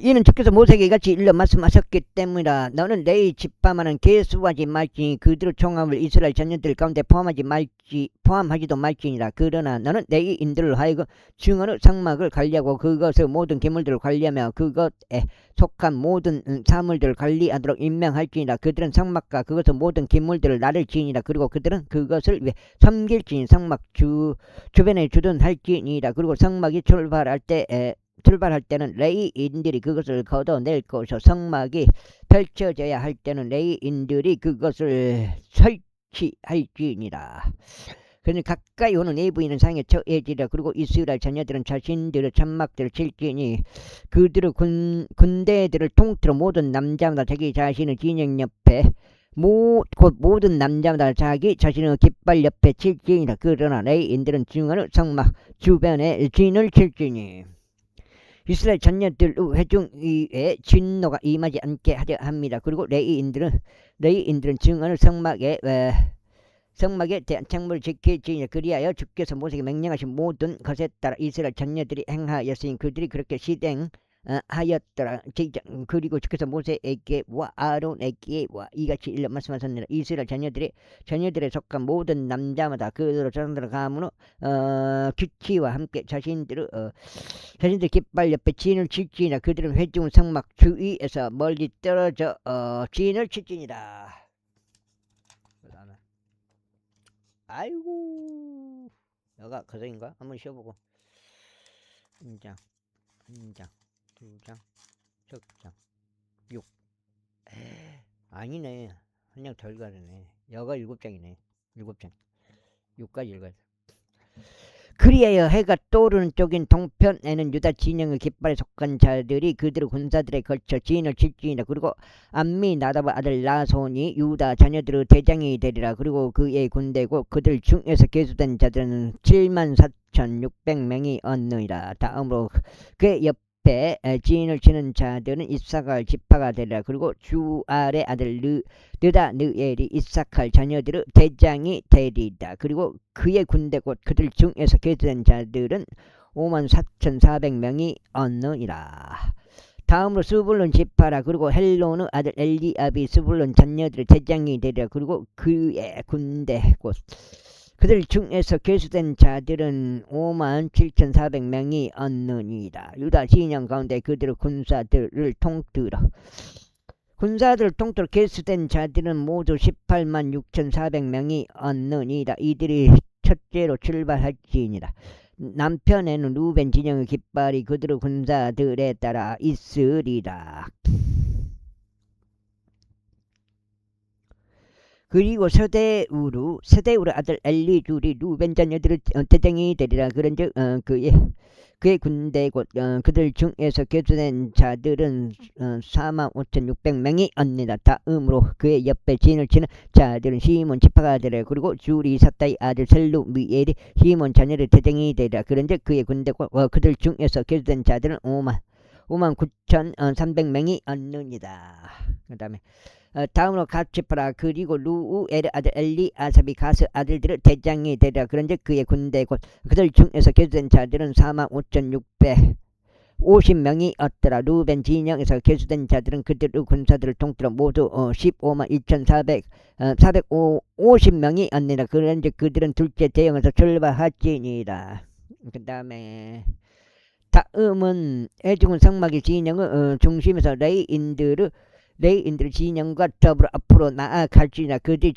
이는 주께서 모세에게 이같이 일러 말씀하셨기 때문이라. 너는 내 지파만은 개수하지 말지니 그들의 총합을 이스라엘 자녀들 가운데 포함하지도 말지니라. 그러나 너는 내 인들을 하여금 증언의 성막을 관리하고 그것의 모든 기물들을 관리하며 그것에 속한 모든 사물들을 관리하도록 임명할지니라. 그들은 성막과 그것의 모든 기물들을 나를 지니라. 그리고 그들은 그것을 위해 섬길지니 성막 주변에 주둔할지니라. 그리고 성막이 출발할 때는 레위인들이 그것을 걷어낼 것이요 성막이 펼쳐져야 할 때는 레위인들이 그것을 설치할지니라. 그는 가까이 오는 내부인은 상에 처해지라. 그리고 이스라엘 자녀들은 자신들의 장막들을 칠지니 그들의 군대들을 통틀어 모든 남자마다 자기 자신의 진영 옆에 곧 모든 남자마다 자기 자신의 깃발 옆에 칠지니라. 그러나 레위인들은 증언의 성막 주변에 진을 칠지니 이스라엘 자녀들 회중위에 진노가 임하지 않게 하려 합니다. 그리고 레위인들은 증언을 성막에 대한 창문을 지킬지니 그리하여 주께서 모세에게 명령하신 모든 것에 따라 이스라엘 자녀들이 행하였으니 그들이 그렇게 하였더라. 그리고 주께서 모세에게와 아론에게와 이같이 일러 말씀하셨느니라. 이스라엘 자녀들에 속한 모든 남자마다 그들의 조상들의 가문의 규칙과 함께 자신들 깃발 옆에 진을 칠지니라. 그들은 회중 성막 주위에서 멀리 떨어져 진을 칠지니라. 아이고 여가 거성인가? 한번 쉬어보고 한 장, 두 장, 석 장, 6. 아니네. 한 장 덜 가르네. 여가 7장이네. 7장. 6까지 읽어야 돼. 그리하여 해가 떠오르는 쪽인 동편에는 유다 진영의 깃발에 속한 자들이 그들의 군사들에 걸쳐 진을 칠지니라. 그리고 암미나답의 아들 나손이 유다 자녀들의 대장이 되리라. 그리고 그의 군대고 그들 중에서 계수된 자들은 74,600명이 얻느니라. 다음으로 그의 옆에 지인을 지는 자들은 이사갈 지파가 되리라. 그리고 주 아래 아들 느다 느엘이 이사갈 자녀들의 대장이 되리이다. 그리고 그의 군대 곧 그들 중에서 계수된 자들은 54,400명이 얻느니라. 다음으로 스불론 지파라. 그리고 헬론의 아들 엘리압이 스불론 자녀들의 대장이 되리라. 그리고 그의 군대 곧 그들 중에서 계수된 자들은 57,400명이 얻느니라. 유다 진영 가운데 그들의 군사들을 통틀어 계수된 자들은 모두 186,400명이 얻느니라. 이들이 첫째로 출발할지니라. 남편에는 루벤 진영의 깃발이 그들의 군사들에 따라 있으리라. 그리고 서대우루 아들 엘리줄이 루벤 자녀들의 대장이 되리라. 그런즉 그의 군대 곧 그들 중에서 계수된 자들은 45,600명이 얻니다. 다음으로 그의 옆에 진을 치는 자들은 시몬 지파가 되리라. 그리고 줄이 삿다의 아들 셀루미엘이 시몬 자녀의 대장이 되리라. 그런즉 그의 군대 곧 그들 중에서 계수된 자들은 59,300명이 얻느니라. 그 다음에 다음으로 갓 지파라. 그리고 루우엘의 아들 엘리아삽이 갓의 아들들의 대장이 되리라. 그런즉 그의 군대 곧 그들 중에서 계수된 자들은 45,650명이 얻더라. 루벤 진영에서 계수된 자들은 그들의 군사들을 통틀어 모두 151,450명이 얻니라. 그런즉 그들은 둘째 대형에서 출발하지니라. 그 다음에 다음은 애중은 성막의 진영의 중심에서 레이인들의 진영과 더불어 앞으로 나아갈지니라. 그들이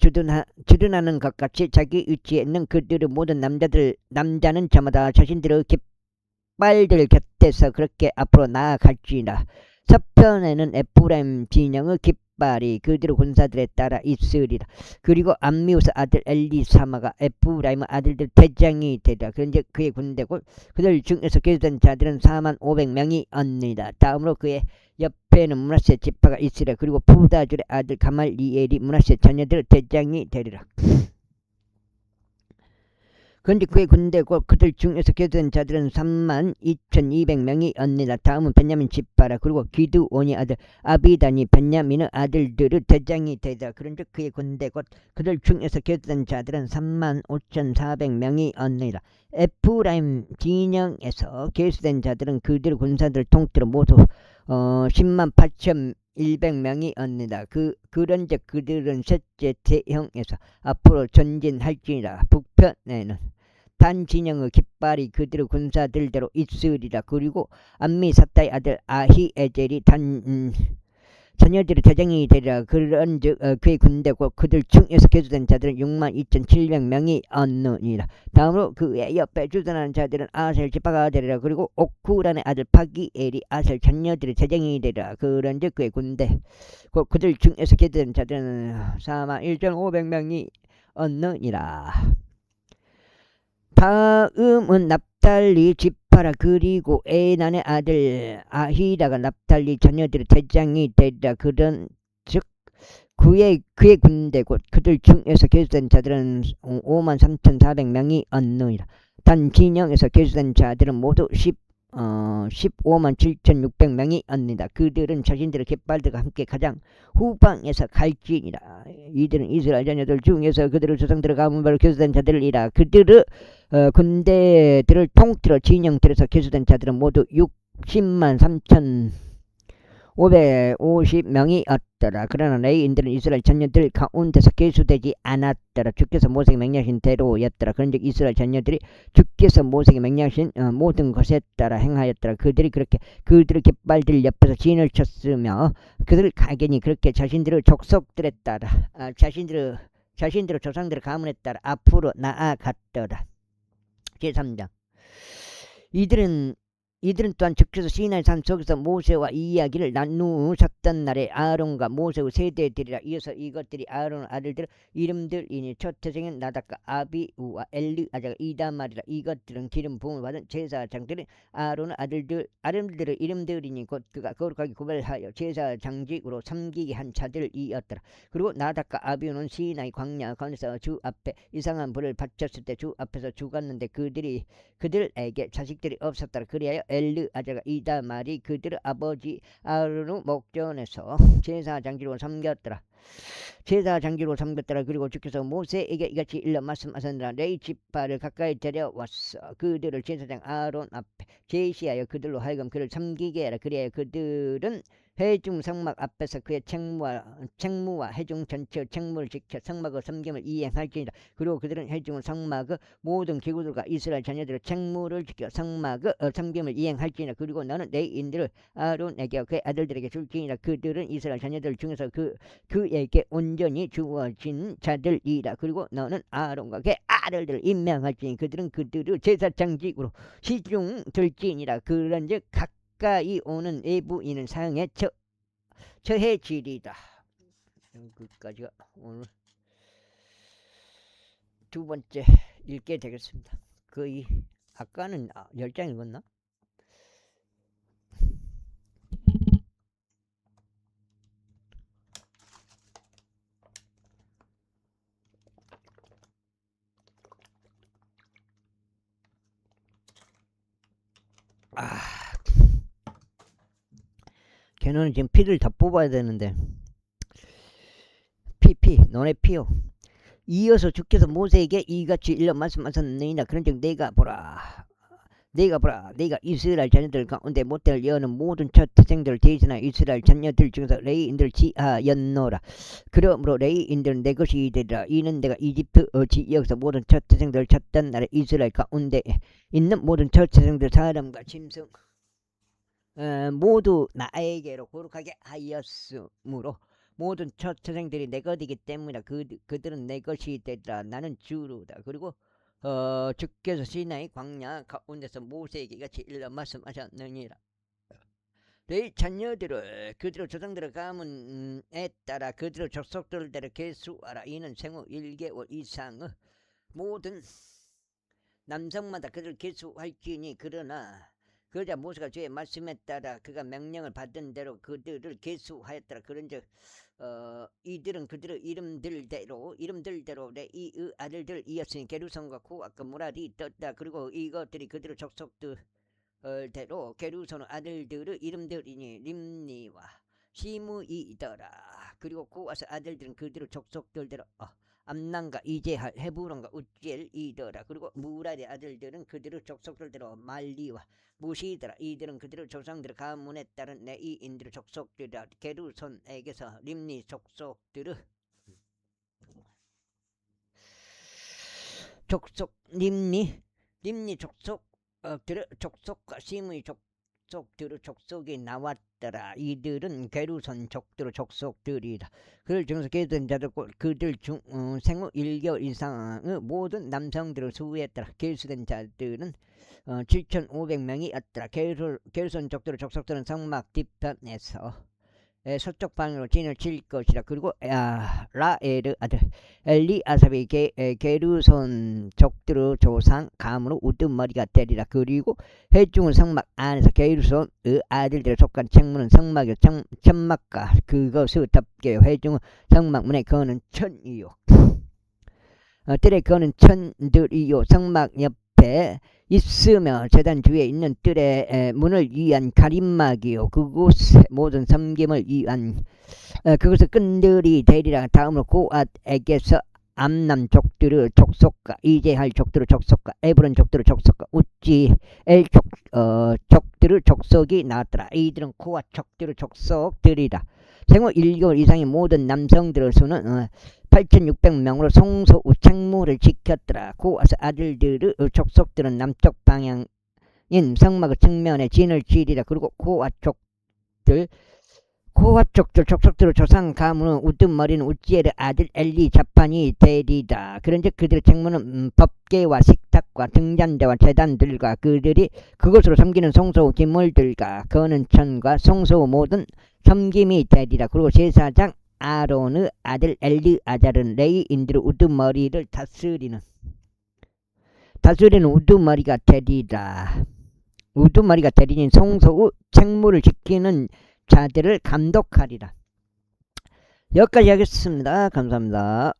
주둔하는 것 같이 자기 위치에 있는 그들의 모든 남자는 저마다 자신들의 깃발들 곁에서 그렇게 앞으로 나아갈지니라. 서편에는 에프라임 진영의 깃발이 그들의 군사들에 따라 있으리라. 그리고 암미우스 아들 엘리사마가 에프라임의 아들들 대장이 되리라. 그런즉 그의 군대 곧 그들 중에서 계수된 자들은 45,000명이 얻느니라. 다음으로 그의 옆에는 므낫세 지파가 있으리라. 그리고 부다줄의 아들 가말리엘이 므낫세 자녀들의 대장이 되리라. 그런데 그의 군대 곧 그들 중에서 계수된 자들은 32,200명이 얻느니라. 다음은 베냐민 지파라. 그리고 기드온의 아들 아비단이 베냐민의 아들들의 대장이 되리라. 그런즉 그의 군대 곧 그들 중에서 계수된 자들은 35,400명이 얻느니라. 에프라임 진영에서 계수된 자들은 그들의 군사들을 통틀어 모두 108,100명이 얻느니라. 그런즉 그들은 셋째 대형에서 앞으로 전진할지니라. 북편에는 단 진영의 깃발이 그들의 군사들대로 있으리라. 그리고 암미 삿다의 아들 아히에젤이 단 자녀들의 대장이 되리라. 그런즉 그의 군대 곧 그들 중에서 계수된 자들은 62,700명이 얻느니라. 다음으로 그의 옆에 주둔하는 자들은 아셀 지파가 되리라. 그리고 옥후란의 아들 파기엘이 아셀 자녀들의 대장이 되리라. 그런즉 그의 군대 곧 그들 중에서 계수된 자들은 41,500명이 얻느니라. 다음은 납달리 지파라. 그리고 에난의 아들 아히다가 납달리 자녀들의 대장이 되리라. 그런즉 그의 군대 곧 그들 중에서 계수된 자들은 53,400명이 얻느니라. 단 진영에서 계수된 자들은 모두 157,600명이 얻는다. 그들은 자신들의 깃발들과 함께 가장 후방에서 갈지니라. 이들은 이스라엘 자녀들 중에서 그들의 조상들의 가문별로 계수된 자들이라. 그들의 군대들을 통틀어 진영들에서 계수된 자들은 모두 603,550명이 얻더라. 그러나 레위인들은 이스라엘 자녀들 가운데서 계수되지 않았더라. 주께서 모세에게 명령하신 대로였더라. 그런즉 이스라엘 자녀들이 주께서 모세에게 명령하신 모든 것에 따라 행하였더라. 그들이 그렇게 그들의 깃발들 옆에서 진을 쳤으며 그들 가견이 그렇게 자신들의 족속들에 따라 자신들의 조상들의 가문에 따라 앞으로 나아갔더라. 제3장 이들은 또한 주께서 시나이 산 속에서 모세와 이 이야기를 나누셨던 날에 아론과 모세의 세대들이라. 이어서 이것들이 아론의 아들들의 이름들이니 첫 태생은 나답과 아비우와 엘리아자가 이다말이라. 이것들은 기름 부음을 받은 제사장들이 아론의 아들들의 이름들이니 곧 그가 거룩하게 구별하여 제사장직으로 섬기게 한 자들이었더라. 그리고 나답과 아비우는 시나이 광야 가운데서 주 앞에 이상한 불을 바쳤을 때 주 앞에서 죽었는데 그들에게 자식들이 없었더라. 그리하여 엘르아자가 이다 말이 그들의 아버지 아론의 목전에서 제사장기로 삼겼더라. 제사장기로 삼겼더라. 그리고 주께서 모세에게 이같이 일러 말씀하셨느라. 레위 지파를 가까이 데려왔어. 그들을 제사장 아론 앞에 제시하여 그들로 하여금 그를 섬기게 하라. 그리하여 그들은 회중 성막 앞에서 그의 책무와 회중 전체의 책무를 지켜 성막의 섬김을 이행할지니라. 그리고 그들은 회중 성막의 모든 기구들과 이스라엘 자녀들의 책무를 지켜 성막의 섬김을 이행할지니라. 그리고 너는 레위인들을 아론에게 그의 아들들에게 줄지니라. 그들은 이스라엘 자녀들 중에서 그에게 온전히 주어진 자들이라. 그리고 너는 아론과 그의 아들들을 임명할지니 그들은 그들의 제사장직으로 시중 들지니라. 그런즉 가까이 오는 외부인은 상에 처해지리다. 여기까지가 오늘 두 번째 읽게 되겠습니다. 거의 아까는 10장 읽었나? 걔는 지금 피를 다 뽑아야 되는데 너네 피요. 이어서 주께서 모세에게 이같이 일러 말씀하셨느니라. 그런즉 내가 보라 내가 이스라엘 자녀들 가운데 못될 여는 모든 첫 태생들을 대신하여 이스라엘 자녀들 중에서 레위인들을 지하였노라. 그러므로 레위인들은 내 것이 되리라. 이는 내가 이집트 지역에서 모든 첫 태생들을 찾던 날에 이스라엘 가운데 있는 모든 첫 태생들 사람과 짐승 모두 나에게로 거룩하게 하였으므로 모든 첫 태생들이 내 것이기 때문이라. 그들은 내 것이 되리라. 나는 주로다. 그리고 주께서 시나이 광야 가운데서 모세에게 이같이 일러 말씀하셨느니라. 내 자녀들을 그들의 조상들의 가문에 따라 그들의 족속들대로 계수하라. 이는 생후 1개월 이상의 모든 남성마다 그들을 계수할지니 그러나 그러자 모세가 주의 말씀에 따라 그가 명령을 받은 대로 그들을 계수하였더라. 그런즉 이들은 그들의 이름들대로 레위의 아들들이었으니 게르손과 코앗과 무라디 떴다. 그리고 이것들이 그들의 족속들대로 게르손의 아들들의 이름들이니 림니와 시므이더라. 그리고 코앗의 아들들은 그들의 족속들대로 암난과 이제할 헤브론과 우지엘이더라. 그리고 무라디 아들들은 그들의 족속들대로 말리와 무시더라. 이들은 그들의 조상들의 가문에 따른 레위인들의 족속들이라. 게르손에게서 림니 족속들의 림니 족속과 시므의 족속들의 족속이 나왔더라. 이들은 게르손 족들의 족속들이라. 그들 중에서 계수된 자들 그들 중 생후 1개월 이상의 모든 남성들을 수했더라. 계수된 자들은 7,500명이었더라. 게르손 족들의 족속들은 성막 뒤편에서 서쪽 방으로 진을 칠 것이라. 그리고 라엘의 아들 엘리아삽이 게르손 족들의 조상 감으로 우두머리가 되리라. 그리고 회중은 성막 안에서 게르손의 아들들에 속한 책무는 성막의 천막과 그것을 덮게 회중은 성막 문에 거는 천이요 뜰에 거는 천들이요 성막 옆에 있으며 제단 주위에 있는 뜰의 문을 위한 가림막이요 그곳의 모든 섬김을 위한 그것의 끈들이 되리라. 다음으로 고앗에게서 암남 족들의 족속과 이제할 족들의 족속과 에브론 족들의 족속과 우지엘 족들의 족속이 나왔더라. 이들은 고앗 족들의 족속들이라. 생후 1개월 이상의 모든 남성들의 수는 8,600명으로 성소 책무를 지켰더라. 고앗 아들들의 족속들은 남쪽 방향인 성막의 측면에 진을 치리라. 그리고 고앗 족들 족속들의 조상 가문은 우두머리는 우지엘의 아들 엘리자판이 되리다. 그런즉 그들의 책무는 법궤와 식탁과 등잔대와 제단들과 그들이 그것으로 섬기는 성소 기물들과 거는 천과 성소 모든 섬김이 되리라. 그리고 제사장 아론의 아들 엘르아잘은 레위인들의 우두머리를 다스리는 우두머리가 되리라. 우두머리가 되리니 성소의 책무를 지키는 자들을 감독하리라. 여기까지 하겠습니다. 감사합니다.